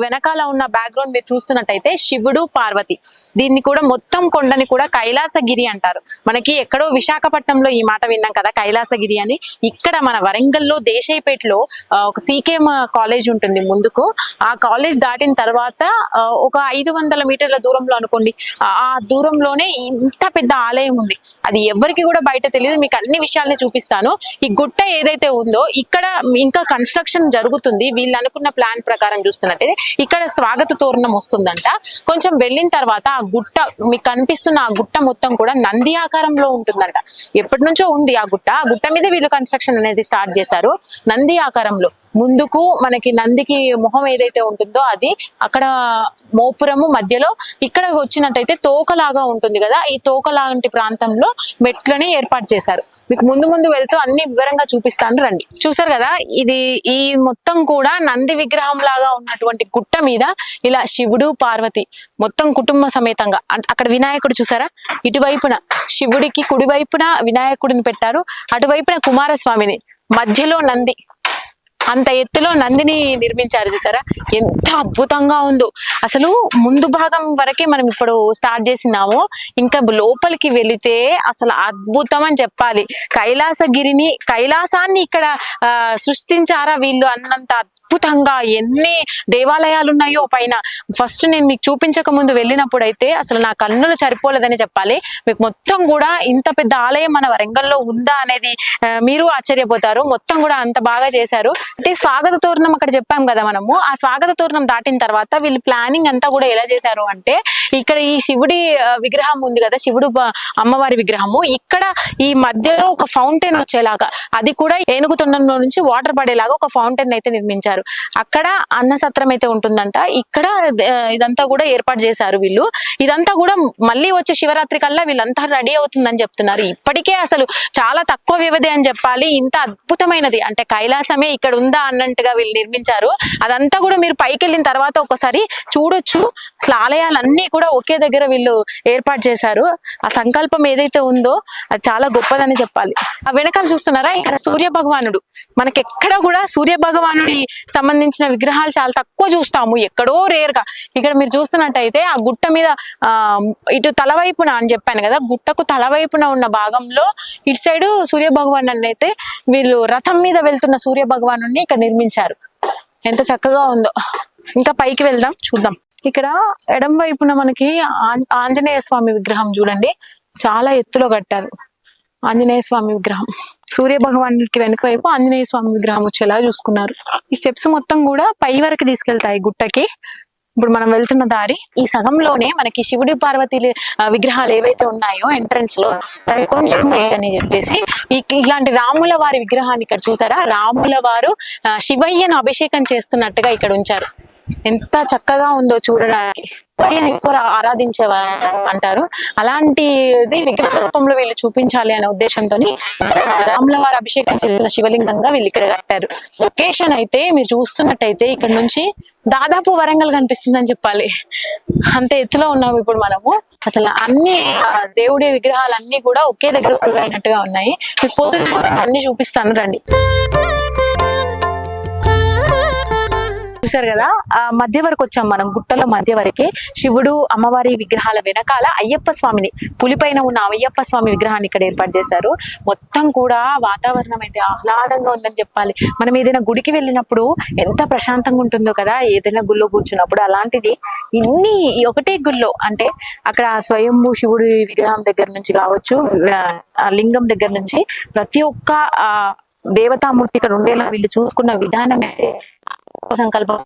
వెనకాల ఉన్న బ్యాక్గ్రౌండ్ మీరు చూస్తున్నట్టయితే శివుడు పార్వతి. దీన్ని కూడా మొత్తం కొండని కూడా కైలాసగిరి అంటారు. మనకి ఎక్కడో విశాఖపట్నంలో ఈ మాట విన్నాం కదా కైలాసగిరి అని. ఇక్కడ మన వరంగల్లో దేశాయిపేటలో ఒక సీకేఎం కాలేజ్ ఉంటుంది ముందుకు. ఆ కాలేజ్ దాటిన తర్వాత ఒక 500 మీటర్ల దూరంలో అనుకోండి, ఆ దూరంలోనే ఇంత పెద్ద ఆలయం ఉంది. అది ఎవరికి కూడా బయట తెలియదు. మీకు అన్ని విషయాల్ని చూపిస్తాను. ఈ గుట్ట ఏదైతే ఉందో ఇక్కడ ఇంకా కన్స్ట్రక్షన్ జరుగుతుంది. వీళ్ళు అనుకున్న ప్లాన్ ప్రకారం చూస్తున్నట్టయితే ఇక్కడ స్వాగత తోరణం వస్తుందంట. కొంచెం వెళ్ళిన తర్వాత ఆ గుట్ట మీకు కనిపిస్తున్న ఆ గుట్ట మొత్తం కూడా నంది ఆకారంలో ఉంటుందంట. ఎప్పటి నుంచో ఉంది ఆ గుట్ట. ఆ గుట్ట మీద వీళ్ళు కన్స్ట్రక్షన్ అనేది స్టార్ట్ చేశారు నంది ఆకారంలో. ముందుకు మనకి నందికి మొహం ఏదైతే ఉంటుందో అది అక్కడ మోపురము మధ్యలో ఇక్కడ వచ్చినట్టయితే తోకలాగా ఉంటుంది కదా, ఈ తోకలాంటి ప్రాంతంలో మెట్లని ఏర్పాటు చేశారు. మీకు ముందు వెళ్తూ అన్ని వివరంగా చూపిస్తాను రండి. చూసారు కదా, ఇది ఈ మొత్తం కూడా నంది విగ్రహం లాగా ఉన్నటువంటి గుట్ట మీద ఇలా శివుడు పార్వతి మొత్తం కుటుంబ సమేతంగా. అక్కడ వినాయకుడు చూసారా, ఇటువైపున శివుడికి కుడివైపున వినాయకుడిని పెట్టారు, అటువైపున కుమారస్వామిని, మధ్యలో నంది. అంత ఎత్తులో నందిని నిర్మించారు. చూసారా ఎంత అద్భుతంగా ఉందో. అసలు ముందు భాగం వరకే మనం ఇప్పుడు స్టార్ట్ చేసినాము, ఇంకా లోపలికి వెళితే అసలు అద్భుతం అని చెప్పాలి. కైలాసాన్ని ఇక్కడ సృష్టించారా వీళ్ళు అన్నంత అద్భుతంగా. ఎన్ని దేవాలయాలు ఉన్నాయో పైన. ఫస్ట్ నేను మీకు చూపించక ముందు వెళ్ళినప్పుడు అయితే అసలు నా కన్నులు సరిపోలేదని చెప్పాలి. మీకు మొత్తం కూడా ఇంత పెద్ద ఆలయం మన వరంగల్లో ఉందా అనేది మీరు ఆశ్చర్యపోతారు. మొత్తం కూడా అంత బాగా చేశారు. అంటే స్వాగత తోరణం అక్కడ చెప్పాం కదా మనము, ఆ స్వాగత తోరణం దాటిన తర్వాత వీళ్ళు ప్లానింగ్ అంతా కూడా ఎలా చేశారు అంటే, ఇక్కడ ఈ శివుడి విగ్రహం ఉంది కదా, శివుడు అమ్మవారి విగ్రహము, ఇక్కడ ఈ మధ్యలో ఒక ఫౌంటైన్ వచ్చేలాగా, అది కూడా ఏనుగు తొండంలో నుంచి వాటర్ పడేలాగా ఒక ఫౌంటైన్ అయితే నిర్మించారు. అక్కడ అన్న సత్రం అయితే ఉంటుందంట. ఇక్కడ ఇదంతా కూడా ఏర్పాటు చేశారు వీళ్ళు. ఇదంతా కూడా మళ్ళీ వచ్చే శివరాత్రి కల్లా వీళ్ళంతా రెడీ అవుతుందని చెప్తున్నారు. ఇప్పటికే అసలు చాలా తక్కువ వ్యవధి అని చెప్పాలి. ఇంత అద్భుతమైనది అంటే కైలాసమే ఇక్కడ ఉందా అన్నట్టుగా వీళ్ళు నిర్మించారు. అదంతా కూడా మీరు పైకి వెళ్ళిన తర్వాత ఒకసారి చూడొచ్చు. అసలు ఆలయాలన్నీ కూడా ఒకే దగ్గర వీళ్ళు ఏర్పాటు చేశారు. ఆ సంకల్పం ఏదైతే ఉందో అది చాలా గొప్పదని చెప్పాలి. ఆ వెనకాల చూస్తున్నారా, ఇక్కడ సూర్య భగవానుడు. మనకి ఎక్కడ కూడా సూర్య భగవానుడి సంబంధించిన విగ్రహాలు చాలా తక్కువ చూస్తాము, ఎక్కడో రేర్ గా. ఇక్కడ మీరు చూస్తున్నట్టయితే ఆ గుట్ట మీద ఇటు తలవైపున అని చెప్పాను కదా, గుట్టకు తలవైపున ఉన్న భాగంలో ఇటు సైడు సూర్య భగవాను అయితే వీళ్ళు రథం మీద వెళ్తున్న సూర్య భగవాను ఇక్కడ నిర్మించారు. ఎంత చక్కగా ఉందో. ఇంకా పైకి వెళ్దాం, చూద్దాం. ఇక్కడ ఎడం వైపున మనకి ఆంజనేయ స్వామి విగ్రహం చూడండి, చాలా ఎత్తులో కట్టారు. ఆంజనేయ స్వామి విగ్రహం, సూర్య భగవానుడికి వెనుక వైపు ఆంజనేయ స్వామి విగ్రహం వచ్చేలా చూసుకున్నారు. ఈ స్టెప్స్ మొత్తం కూడా పై వరకు తీసుకెళ్తాయి గుట్టకి. ఇప్పుడు మనం వెళ్తున్న దారి ఈ సగంలోనే మనకి శివుడి పార్వతి విగ్రహాలు ఏవైతే ఉన్నాయో ఎంట్రన్స్ లో కొంచెం అని చెప్పేసి ఇలాంటి రాముల వారి విగ్రహాన్ని ఇక్కడ చూసారా, రాముల వారు శివయ్యను అభిషేకం చేస్తున్నట్టుగా ఇక్కడ ఉంచారు. ఎంత చక్కగా ఉందో చూడడానికి. ఎక్కువ ఆరాధించేవారు అంటారు. అలాంటిది విగ్రహ రూపంలో వీళ్ళు చూపించాలి అనే ఉద్దేశంతో రాముల వారు అభిషేకం చేస్తున్న శివలింగంగా వీళ్ళు ఇక్కడ కట్టారు. లొకేషన్ అయితే మీరు చూస్తున్నట్టయితే ఇక్కడ నుంచి దాదాపు వరంగల్ కనిపిస్తుంది అని చెప్పాలి. అంత ఎత్తులో ఉన్నాము ఇప్పుడు మనము. అసలు అన్ని దేవుడి విగ్రహాలు అన్ని కూడా ఒకే దగ్గర అయినట్టుగా ఉన్నాయి. మీకు పోతే అన్ని చూపిస్తాను రండి. చూసారు కదా, మధ్య వరకు వచ్చాం మనం. గుట్టలో మధ్య వరకే శివుడు అమ్మవారి విగ్రహాల వెనకాల అయ్యప్ప స్వామిని, పులిపైన ఉన్న అయ్యప్ప స్వామి విగ్రహాన్ని ఇక్కడ ఏర్పాటు చేశారు. మొత్తం కూడా వాతావరణం అయితే ఆహ్లాదంగా ఉందని చెప్పాలి. మనం ఏదైనా గుడికి వెళ్ళినప్పుడు ఎంత ప్రశాంతంగా ఉంటుందో కదా ఏదైనా గుళ్ళో కూర్చున్నప్పుడు, అలాంటిది ఇన్ని ఒకటే గుళ్ళో అంటే అక్కడ స్వయంభూ శివుడి విగ్రహం దగ్గర నుంచి కావచ్చు, ఆ లింగం దగ్గర నుంచి ప్రతి ఒక్క దేవతామూర్తి ఇక్కడ ఉండేలా వీళ్ళు చూసుకున్న విధానం అయితే సంకల్పం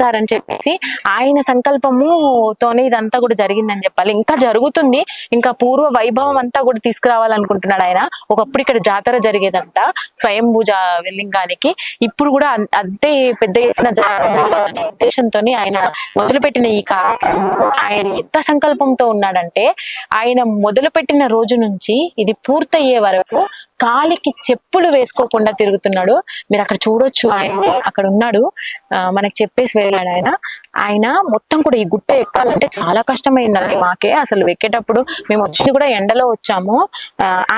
గారని చెప్పేసి ఆయన సంకల్పముతోనే ఇదంతా కూడా జరిగిందని చెప్పాలి. ఇంకా జరుగుతుంది. ఇంకా పూర్వ వైభవం అంతా కూడా తీసుకురావాలనుకుంటున్నాడు ఆయన. ఒకప్పుడు ఇక్కడ జాతర జరిగేదంట స్వయంభూజ లింగానికి. ఇప్పుడు కూడా అంతే పెద్ద ఎత్తున ఉద్దేశంతో ఆయన మొదలుపెట్టిన ఈ ఆయన ఎంత సంకల్పంతో ఉన్నాడంటే, ఆయన మొదలుపెట్టిన రోజు నుంచి ఇది పూర్తయ్యే వరకు కాలికి చెప్పులు వేసుకోకుండా తిరుగుతున్నాడు. మీరు అక్కడ చూడొచ్చు, ఆయన అక్కడ ఉన్నాడు, మనకి చెప్పేసి వెళ్ళాడు ఆయన. ఆయన మొత్తం కూడా ఈ గుట్ట ఎక్కాలంటే చాలా కష్టమైందండి మాకే. అసలు ఎక్కేటప్పుడు మేము వచ్చి కూడా ఎండలో వచ్చాము.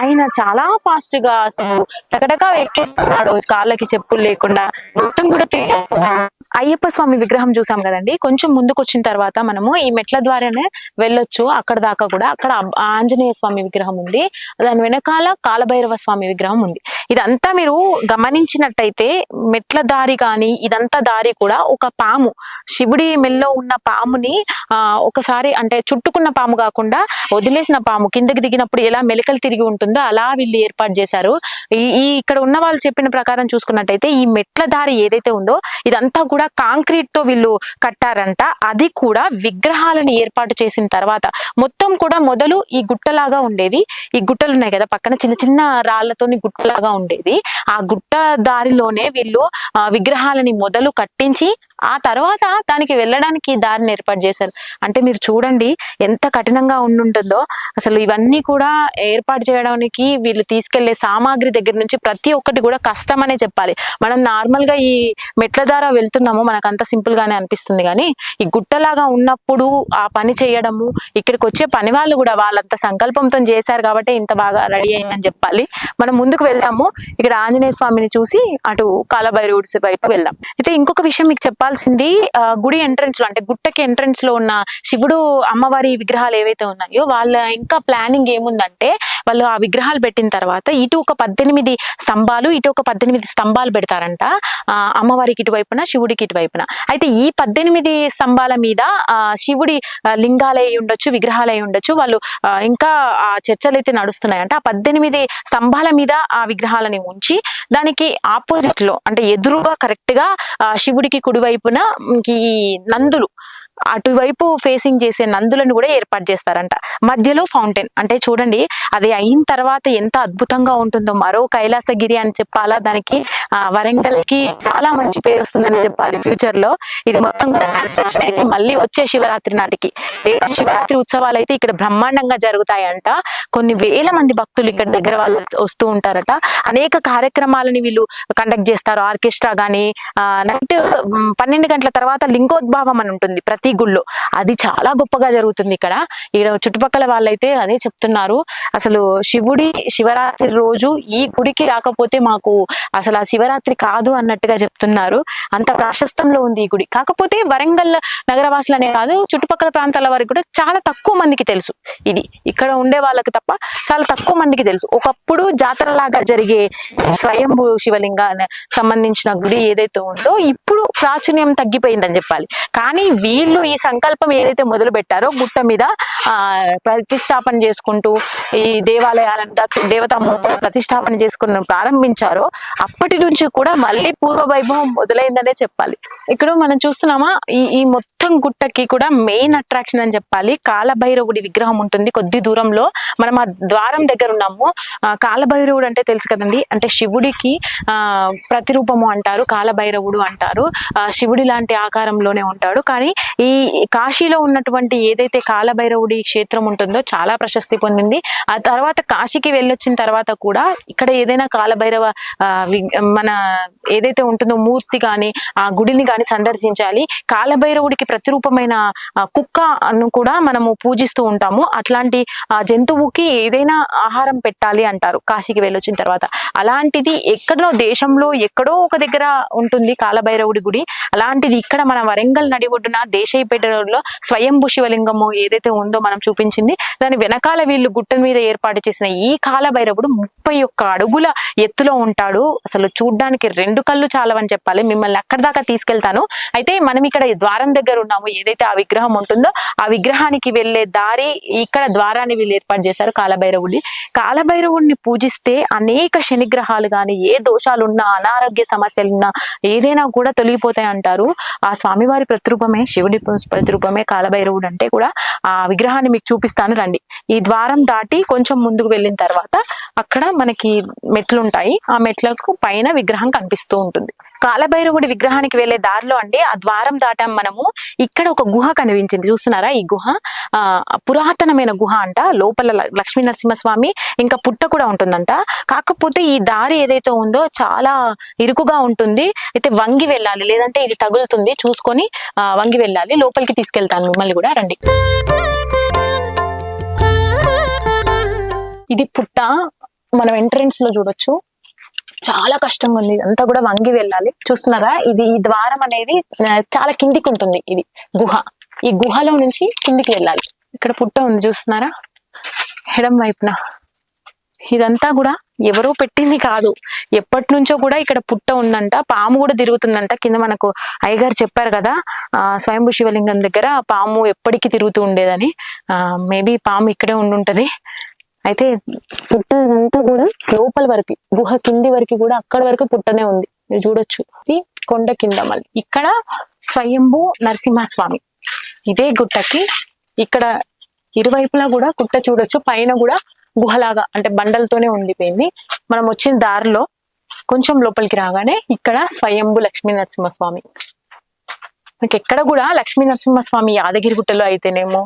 ఆయన చాలా ఫాస్ట్ గా అసలు టకటకా ఎక్కేస్తున్నాడు కాళ్ళకి చెప్పులు లేకుండా, మొత్తం కూడా తిరిగేస్తున్నాడు. అయ్యప్ప స్వామి విగ్రహం చూసాం కదండి, కొంచెం ముందుకు వచ్చిన తర్వాత మనము ఈ మెట్ల ద్వారానే వెళ్ళొచ్చు అక్కడ దాకా కూడా. అక్కడ ఆంజనేయ స్వామి విగ్రహం ఉంది, దాని వెనకాల కాలభైరవ స్వామి విగ్రహం ఉంది. ఇదంతా మీరు గమనించినట్టయితే మెట్ల దారి కానీ ఇదంతా దారి కూడా ఒక పాము, శివుడి మెల్లో ఉన్న పాముని ఒకసారి అంటే చుట్టుకున్న పాము కాకుండా వదిలేసిన పాము కిందకి దిగినప్పుడు ఎలా మెలికలు తిరిగి ఉంటుందో అలా వీళ్ళు ఏర్పాటు చేశారు. ఈ ఇక్కడ ఉన్న వాళ్ళు చెప్పిన ప్రకారం చూసుకున్నట్టయితే ఈ మెట్ల దారి ఏదైతే ఉందో ఇదంతా కూడా కాంక్రీట్ తో వీళ్ళు కట్టారంట. అది కూడా విగ్రహాలను ఏర్పాటు చేసిన తర్వాత మొత్తం కూడా మొదలు ఈ గుట్టలాగా ఉండేది. ఈ గుట్టలు ఉన్నాయి కదా పక్కన చిన్న చిన్న రాళ్లతోని గుట్టలాగా ఉండేది. ఆ గుట్ట దారిలోనే వీళ్ళు విగ్రహాలని మొదలు కట్టించి ఆ తర్వాత దానికి వెళ్ళడానికి దారిని ఏర్పాటు చేశారు. అంటే మీరు చూడండి ఎంత కఠినంగా ఉండుంటుందో. అసలు ఇవన్నీ కూడా ఏర్పాటు చేయడానికి వీళ్ళు తీసుకెళ్లే సామాగ్రి దగ్గర నుంచి ప్రతి ఒక్కటి కూడా కష్టం అనే చెప్పాలి. మనం నార్మల్ గా ఈ మెట్ల ద్వారా వెళ్తున్నాము, మనకు అంత సింపుల్ గానే అనిపిస్తుంది, కానీ ఈ గుట్టలాగా ఉన్నప్పుడు ఆ పని చేయడము, ఇక్కడికి వచ్చే పని వాళ్ళు కూడా వాళ్ళంత సంకల్పంతో చేశారు కాబట్టి ఇంత బాగా రెడీ అయిందని చెప్పాలి. మనం ముందుకు వెళ్దాము, ఇక్కడ ఆంజనేయ స్వామిని చూసి అటు కాలభైరవుడి వైపు వెళ్దాం. అయితే ఇంకొక విషయం మీకు చెప్పాల్సింది, గుడి ఎంట్రన్స్ లో అంటే గుట్టకి ఎంట్రన్స్ లో ఉన్న శివుడు అమ్మవారి విగ్రహాలు ఏవైతే ఉన్నాయో వాళ్ళ ఇంకా ప్లానింగ్ ఏముందంటే, వాళ్ళు ఆ విగ్రహాలు పెట్టిన తర్వాత ఇటు ఒక 18 స్తంభాలు ఇటు ఒక 18 స్తంభాలు పెడతారంట, అమ్మవారికి ఇటువైపున శివుడికి ఇటువైపున. అయితే ఈ 18 స్తంభాల మీద శివుడి లింగాలు అయి ఉండొచ్చు, విగ్రహాలు అయి ఉండొచ్చు. వాళ్ళు ఇంకా ఆ చర్చలు అయితే నడుస్తున్నాయంట. ఆ 18 స్తంభాల మీద ఆ విగ్రహాలని ఉంచి దానికి ఆపోజిట్ లో అంటే ఎదురుగా కరెక్ట్ గా శివుడికి కుడివైపున ఈ నందులు అటువైపు ఫేసింగ్ చేసే నందులను కూడా ఏర్పాటు చేస్తారంట. మధ్యలో ఫౌంటైన్. అంటే చూడండి అది అయిన తర్వాత ఎంత అద్భుతంగా ఉంటుందో. మరో కైలాసగిరి అని చెప్పాలా, దానికి వరంగల్ కి చాలా మంచి పేరు వస్తుందని చెప్పాలి ఫ్యూచర్ లో. ఇది మొత్తం మళ్ళీ వచ్చే శివరాత్రి నాటికి, శివరాత్రి ఉత్సవాలు అయితే ఇక్కడ బ్రహ్మాండంగా జరుగుతాయంట. కొన్ని వేల మంది భక్తులు ఇక్కడ దగ్గర వాళ్ళు వస్తూ ఉంటారట. అనేక కార్యక్రమాలని వీళ్ళు కండక్ట్ చేస్తారు. ఆర్కెస్ట్రా గానీ, నైట్ 12 గంటల తర్వాత లింగోద్భావం అని ఉంటుంది ప్రతి గుళ్ళో, అది చాలా గొప్పగా జరుగుతుంది ఇక్కడ. చుట్టుపక్కల వాళ్ళైతే అదే చెప్తున్నారు, అసలు శివరాత్రి రోజు ఈ గుడికి రాకపోతే మాకు అసలు ఆ శివరాత్రి కాదు అన్నట్టుగా చెప్తున్నారు. అంత ప్రాశస్తంలో ఉంది ఈ గుడి. కాకపోతే వరంగల్ నగరవాసులనే కాదు, చుట్టుపక్కల ప్రాంతాల వారికి కూడా చాలా తక్కువ మందికి తెలుసు. ఇది ఇక్కడ ఉండే వాళ్ళకి తప్ప చాలా తక్కువ మందికి తెలుసు. ఒకప్పుడు జాతరలాగా జరిగే స్వయంభూ శివలింగానికి సంబంధించిన గుడి ఏదైతే ఉందో ఇప్పుడు ప్రాచుర్యం తగ్గిపోయిందని చెప్పాలి. కానీ వీళ్ళు ఈ సంకల్పం ఏదైతే మొదలు పెట్టారో గుట్ట మీద ప్రతిష్టాపన చేసుకుంటూ ఈ దేవాలయాలంతా దేవతా ప్రతిష్టాపన చేసుకుని ప్రారంభించారో అప్పటి నుంచి కూడా మళ్ళీ పూర్వ వైభవం మొదలైందనే చెప్పాలి. ఇక్కడ మనం చూస్తున్నామా ఈ మొత్తం గుట్టకి కూడా మెయిన్ అట్రాక్షన్ అని చెప్పాలి. కాలభైరవుడి విగ్రహం ఉంటుంది కొద్ది దూరంలో. మనం ఆ ద్వారం దగ్గర ఉన్నాము. కాలభైరవుడు అంటే తెలుసు కదండి, అంటే శివుడికి ప్రతిరూపము అంటారు, కాలభైరవుడు అంటారు. శివుడి లాంటి ఆకారంలోనే ఉంటాడు. కానీ ఈ కాశీలో ఉన్నటువంటి ఏదైతే కాలభైరవుడి క్షేత్రం ఉంటుందో చాలా ప్రశస్తి పొందింది. ఆ తర్వాత కాశీకి వెళ్ళొచ్చిన తర్వాత కూడా ఇక్కడ ఏదైనా కాలభైరవ మన ఏదైతే ఉంటుందో మూర్తి గాని ఆ గుడిని గాని సందర్శించాలి. కాలభైరవుడికి ప్రతిరూపమైన కుక్కను కూడా మనము పూజిస్తూ ఉంటాము. అట్లాంటి జంతువుకి ఏదైనా ఆహారం పెట్టాలి అంటారు కాశీకి వెళ్ళొచ్చిన తర్వాత. అలాంటిది ఎక్కడో దేశంలో ఎక్కడో ఒక దగ్గర ఉంటుంది కాలభైరవుడి గుడి. అలాంటిది ఇక్కడ మన వరంగల్ నడి ఒడ్డున దేశైపేటలో స్వయంభూ శివలింగము ఏదైతే ఉందో మనం చూపించింది, దాని వెనకాల వీళ్ళు గుట్ట మీద ఏర్పాటు చేసిన ఈ కాలభైరవుడు 31 అడుగుల ఎత్తులో ఉంటాడు. అసలు చూడ్డానికి 2 కళ్ళు చాలవని చెప్పాలి. మిమ్మల్ని అక్కడి దాకా తీసుకెళ్తాను. అయితే మనం ఇక్కడ ద్వారం దగ్గర ఉన్నాము. ఏదైతే ఆ విగ్రహం ఉంటుందో ఆ విగ్రహానికి వెళ్లే దారి ఇక్కడ ద్వారాన్ని వీళ్ళు ఏర్పాటు చేశారు కాలభైరవుడిని పూజిస్తే అనేక శనిగ్రహాలు గాని, ఏ దోషాలున్నా, అనారోగ్య సమస్యలున్నా ఏదైనా కూడా తొలగిపోతాయి అంటారు. ఆ స్వామివారి ప్రతిరూపమే, శివుడి ప్రతిరూపమే కాలభైరవుడు అంటే కూడా. ఆ విగ్రహాన్ని మీకు చూపిస్తాను రండి. ఈ ద్వారం దాటి కొంచెం ముందుకు వెళ్ళిన తర్వాత అక్కడ మనకి మెట్లు ఉంటాయి. ఆ మెట్లకు పైన విగ్రహం కనిపిస్తూ ఉంటుంది. కాలభైరవుడి విగ్రహానికి వెళ్లే దారిలో అండి ఆ ద్వారం దాటాం మనము. ఇక్కడ ఒక గుహ కనిపించింది, చూస్తున్నారా? ఈ గుహ పురాతనమైన గుహ అంట. లోపల లక్ష్మీ నరసింహస్వామి ఇంకా పుట్ట కూడా ఉంటుందంట. కాకపోతే ఈ దారి ఏదైతే ఉందో చాలా ఇరుకుగా ఉంటుంది. అయితే వంగి వెళ్ళాలి, లేదంటే ఇది తగులుతుంది. చూసుకొని వంగి వెళ్ళాలి. లోపలికి తీసుకెళ్తాను మిమ్మల్ని కూడా, రండి. ఇది పుట్ట, మనం ఎంట్రన్స్ లో చూడొచ్చు. చాలా కష్టంగా ఉంది, అంతా కూడా వంగి వెళ్ళాలి. చూస్తున్నారా? ఈ ద్వారం అనేది చాలా కిందికి ఉంటుంది. ఇది గుహ, ఈ గుహలో నుంచి కిందికి వెళ్ళాలి. ఇక్కడ పుట్ట ఉంది, చూస్తున్నారా? ఎడం వైపున. ఇదంతా కూడా ఎవరో పెట్టింది కాదు, ఎప్పటి నుంచో కూడా ఇక్కడ పుట్ట ఉందంట. పాము కూడా తిరుగుతుందంట. కింద మనకు అయ్యగారు చెప్పారు కదా, స్వయంభూ శివలింగం దగ్గర పాము ఎప్పటికీ తిరుగుతూ ఉండేదని. మేబీ పాము ఇక్కడే ఉండుంటది. అయితే పుట్ట అంతా కూడా లోపల వరకు, గుహ కింది వరకు కూడా అక్కడి వరకు పుట్టనే ఉంది, మీరు చూడొచ్చు. ఇది కొండ కింద. మళ్ళీ ఇక్కడ స్వయంభూ నరసింహస్వామి. ఇదే గుట్టకి ఇక్కడ ఇరువైపులా కూడా గుట్ట చూడొచ్చు. పైన కూడా గుహలాగా అంటే బండలతోనే ఉండిపోయింది. మనం వచ్చిన దారిలో కొంచెం లోపలికి రాగానే ఇక్కడ స్వయంభూ లక్ష్మీ నరసింహస్వామి. మీకు ఎక్కడ కూడా లక్ష్మీ నరసింహస్వామి యాదగిరిగుట్టలో అయితేనేమో,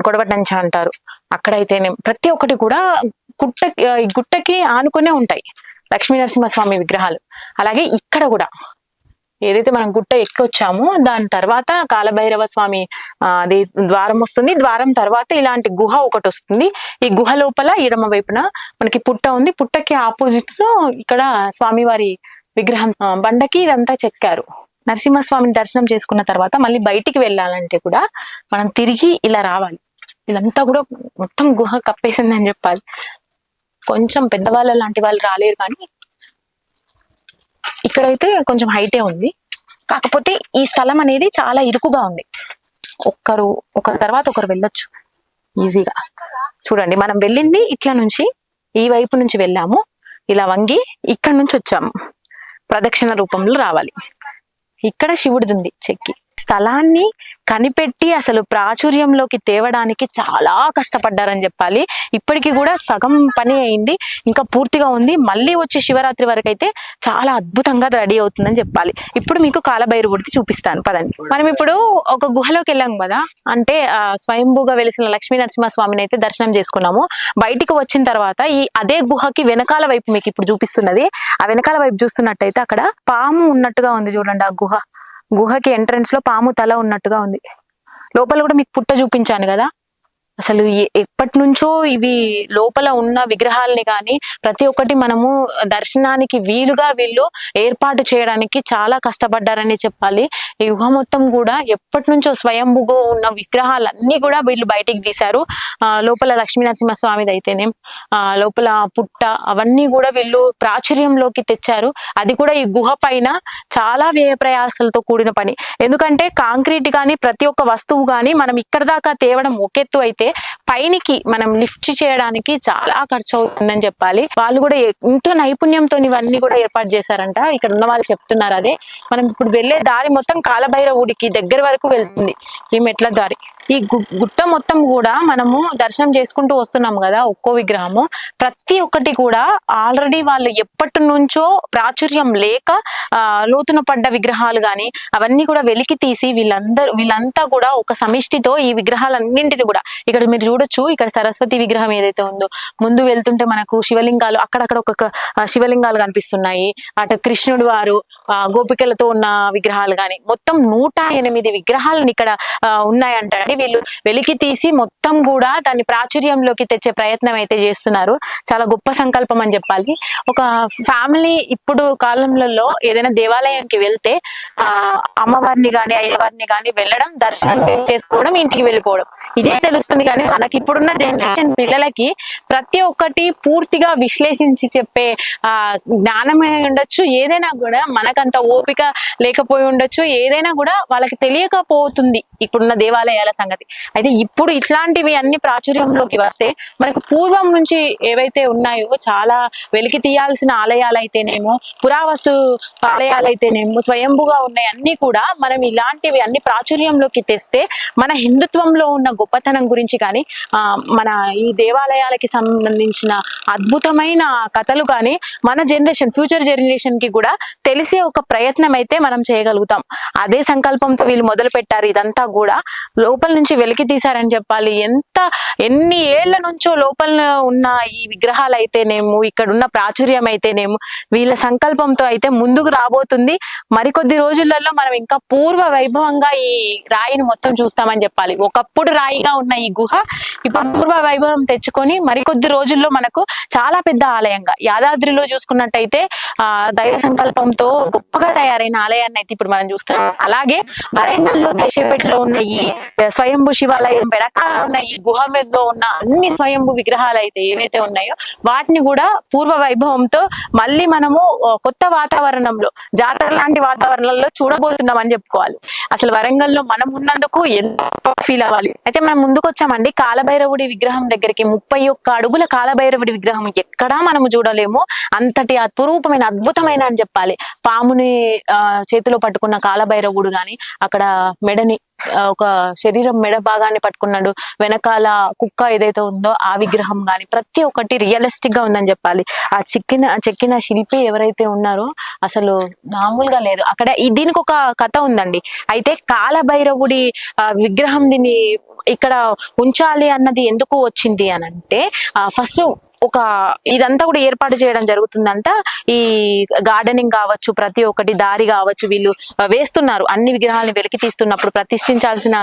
కొడవటంచ అంటారు, అక్కడైతేనేమో ప్రతి ఒక్కటి కూడా గుట్టకి ఆనుకునే ఉంటాయి లక్ష్మీ నరసింహస్వామి విగ్రహాలు. అలాగే ఇక్కడ కూడా ఏదైతే మనం గుట్ట ఎక్కొచ్చామో దాని తర్వాత కాలభైరవ స్వామి అది ద్వారం వస్తుంది. ద్వారం తర్వాత ఇలాంటి గుహ ఒకటి వస్తుంది. ఈ గుహ లోపల ఎడమ వైపున మనకి పుట్ట ఉంది. పుట్టకి ఆపోజిట్ లో ఇక్కడ స్వామివారి విగ్రహం, బండకి ఇదంతా చెక్కారు. నరసింహస్వామిని దర్శనం చేసుకున్న తర్వాత మళ్ళీ బయటికి వెళ్ళాలంటే కూడా మనం తిరిగి ఇలా రావాలి. ఇదంతా కూడా మొత్తం గుహ కప్పేసిందని చెప్పాలి. కొంచెం పెద్దవాళ్ళ లాంటి వాళ్ళు రాలేరు, కానీ ఇక్కడైతే కొంచెం హైటే ఉంది. కాకపోతే ఈ స్థలం అనేది చాలా ఇరుకుగా ఉంది. ఒకరి తర్వాత ఒకరు వెళ్ళొచ్చు ఈజీగా. చూడండి, మనం వెళ్ళింది ఇట్లా నుంచి, ఈ వైపు నుంచి వెళ్ళాము, ఇలా వంగి ఇక్కడ నుంచి వచ్చాము. ప్రదక్షిణ రూపంలో రావాలి. ఇక్కడ శివుడిది ఉంది చెక్కి. స్థలాన్ని కనిపెట్టి అసలు ప్రాచుర్యంలోకి తేవడానికి చాలా కష్టపడ్డారని చెప్పాలి. ఇప్పటికీ కూడా సగం పని అయింది, ఇంకా పూర్తిగా ఉంది. మళ్ళీ వచ్చి శివరాత్రి వరకు అయితే చాలా అద్భుతంగా రెడీ అవుతుందని చెప్పాలి. ఇప్పుడు మీకు కాలభైరవుడికి చూపిస్తాను, పదండి. మనం ఇప్పుడు ఒక గుహలోకి వెళ్ళాం కదా, అంటే స్వయంభూగా వెలిసిన లక్ష్మీ నరసింహస్వామిని అయితే దర్శనం చేసుకున్నాము. బయటికి వచ్చిన తర్వాత ఈ అదే గుహకి వెనకాల వైపు మీకు ఇప్పుడు చూపిస్తున్నది, ఆ వెనకాల వైపు చూస్తున్నట్టయితే అక్కడ పాము ఉన్నట్టుగా ఉంది. చూడండి, ఆ గుహకి ఎంట్రన్స్ లో పాము తల ఉన్నట్టుగా ఉంది. లోపల కూడా మీకు పుట్ట చూపించాను కదా, అసలు ఎప్పటి నుంచో ఇవి లోపల ఉన్న విగ్రహాలని కానీ ప్రతి ఒక్కటి మనము దర్శనానికి వీలుగా వీళ్ళు ఏర్పాటు చేయడానికి చాలా కష్టపడ్డారని చెప్పాలి. ఈ గుహ మొత్తం కూడా ఎప్పటి నుంచో స్వయంభూగా ఉన్న విగ్రహాలన్నీ కూడా వీళ్ళు బయటికి తీశారు. లోపల లక్ష్మీ నరసింహస్వామిది అయితేనే, లోపల పుట్ట, అవన్నీ కూడా వీళ్ళు ప్రాచుర్యంలోకి తెచ్చారు. అది కూడా ఈ గుహ పైన చాలా వ్యయ ప్రయాసాలతో కూడిన పని. ఎందుకంటే కాంక్రీట్ కానీ ప్రతి ఒక్క వస్తువు కానీ మనం ఇక్కడ దాకా తేవడం ఒకెత్తు అయితే పైనికి మనం లిఫ్ట్ చేయడానికి చాలా ఖర్చు అవుతుందని చెప్పాలి. వాళ్ళు కూడా ఎంతో నైపుణ్యంతో ఇవన్నీ కూడా ఏర్పాటు చేశారంట. ఇక్కడ ఉన్న వాళ్ళు చెప్తున్నారు అదే. మనం ఇప్పుడు వెళ్లే దారి మొత్తం కాలభైరవుడికి దగ్గర వరకు వెళ్తుంది ఈ మెట్ల దారి. ఈ గుట్ట మొత్తం కూడా మనము దర్శనం చేసుకుంటూ వస్తున్నాము కదా, ఒక్కో విగ్రహము ప్రతి ఒక్కటి కూడా ఆల్రెడీ వాళ్ళు ఎప్పటి నుంచో ప్రాచుర్యం లేక లోతున పడ్డ విగ్రహాలు కానీ అవన్నీ కూడా వెలికి తీసి వీళ్ళంతా కూడా ఒక సమిష్టితో ఈ విగ్రహాలన్నింటిని కూడా ఇక్కడ మీరు చూడొచ్చు. ఇక్కడ సరస్వతి విగ్రహం ఏదైతే ఉందో, ముందు వెళ్తుంటే మనకు శివలింగాలు, అక్కడక్కడ ఒక్కొక్క శివలింగాలు కనిపిస్తున్నాయి. అటు కృష్ణుడు వారు గోపికలతో ఉన్న విగ్రహాలు కానీ మొత్తం 108 విగ్రహాలను ఇక్కడ ఉన్నాయంట. వీళ్ళు వెలికి తీసి మొత్తం కూడా దాన్ని ప్రాచుర్యంలోకి తెచ్చే ప్రయత్నం అయితే చేస్తున్నారు. చాలా గొప్ప సంకల్పం అని చెప్పాలి. ఒక ఫ్యామిలీ ఇప్పుడు కాలంలో ఏదైనా దేవాలయానికి వెళ్తే అమ్మవారిని గాని అయ్యవారిని గాని వెళ్ళడం, దర్శనం చేసుకోవడం, ఇంటికి వెళ్ళిపోవడం, ఇదే తెలుస్తుంది. కానీ మనకి ఇప్పుడున్న జనరేషన్ పిల్లలకి ప్రతి ఒక్కటి పూర్తిగా విశ్లేషించి చెప్పే జ్ఞానమే ఉండొచ్చు. ఏదైనా కూడా మనకంత ఓపిక లేకపోయి ఉండొచ్చు. ఏదైనా కూడా వాళ్ళకి తెలియకపోతుంది ఇప్పుడున్న దేవాలయాల సంగతి. అయితే ఇప్పుడు ఇట్లాంటివి అన్ని ప్రాచుర్యంలోకి వస్తే మనకు పూర్వం నుంచి ఏవైతే ఉన్నాయో చాలా వెలికి తీయాల్సిన ఆలయాలు అయితేనేమో, పురావస్తు ఆలయాలు అయితేనేమో, స్వయంభుగా ఉన్నాయి అన్ని కూడా మనం ఇలాంటివి అన్ని ప్రాచుర్యంలోకి తెస్తే మన హిందుత్వంలో ఉన్న గొప్పతనం గురించి కానీ మన ఈ దేవాలయాలకి సంబంధించిన అద్భుతమైన కథలు కానీ మన జనరేషన్, ఫ్యూచర్ జనరేషన్ కి కూడా తెలిసే ఒక ప్రయత్నం అయితే మనం చేయగలుగుతాం. అదే సంకల్పంతో వీళ్ళు మొదలు పెట్టారు. ఇదంతా కూడా లోపల నుంచి వెలికి తీశారని చెప్పాలి. ఎన్ని ఏళ్ల నుంచో లోపల ఉన్న ఈ విగ్రహాలు అయితేనేమో, ఇక్కడ ఉన్న ప్రాచుర్యం అయితేనేమో వీళ్ళ సంకల్పంతో అయితే ముందుకు రాబోతుంది. మరికొద్ది రోజులలో మనం ఇంకా పూర్వ వైభవంగా ఈ రాయిని మొత్తం చూస్తామని చెప్పాలి. ఒకప్పుడు రాయిగా ఉన్న ఈ గుహ ఇప్పుడు పూర్వ వైభవం తెచ్చుకొని మరికొద్ది రోజుల్లో మనకు చాలా పెద్ద ఆలయంగా, యాదాద్రిలో చూసుకున్నట్టయితే దైవ సంకల్పంతో గొప్పగా తయారైన ఆలయాన్ని అయితే ఇప్పుడు మనం చూస్తాం. అలాగే వరంగల్లో దేశపేటలో ఉన్న ఈ స్వయంభు శివాలయం వెనక ఉన్న ఈ గుహ మీద ఉన్న అన్ని స్వయంభు విగ్రహాలు అయితే ఏవైతే ఉన్నాయో వాటిని కూడా పూర్వ వైభవంతో మళ్ళీ మనము కొత్త వాతావరణంలో, జాతర లాంటి వాతావరణంలో చూడబోతున్నాం అని చెప్పుకోవాలి. అసలు వరంగల్లో మనం ఉన్నందుకు ఎంతో ఫీల్ అవ్వాలి. అయితే మనం ముందుకు వచ్చామండి కాలభైరవుడి విగ్రహం దగ్గరికి. 31 అడుగుల కాలభైరవుడి విగ్రహం ఎక్కడా మనము చూడలేము. అంతటి అపురూపమైన, అద్భుతమైన అని చెప్పాలి. పాముని చేతిలో పట్టుకున్న కాలభైరవుడు గాని, అక్కడ మెడని ఒక శరీరం మెడ భాగాన్ని పట్టుకున్నాడు, వెనకాల కుక్క ఏదైతే ఉందో ఆ విగ్రహం గాని ప్రతి ఒక్కటి రియలిస్టిక్ గా ఉందని చెప్పాలి. ఆ చెక్కిన శిల్పి ఎవరైతే ఉన్నారో అసలు మామూలుగా లేరు. అక్కడ దీనికి ఒక కథ ఉందండి. అయితే కాలభైరవుడి విగ్రహం దీన్ని ఇక్కడ ఉంచాలి అన్నది ఎందుకు వచ్చింది అని అంటే, ఫస్ట్ ఒక ఇదంతా కూడా ఏర్పాటు చేయడం జరుగుతుందంట. ఈ గార్డెనింగ్ కావచ్చు, ప్రతి ఒక్కటి దారి కావచ్చు, వీళ్ళు వేస్తున్నారు. అన్ని విగ్రహాలను వెలికి తీస్తున్నప్పుడు ప్రతిష్ఠించాల్సిన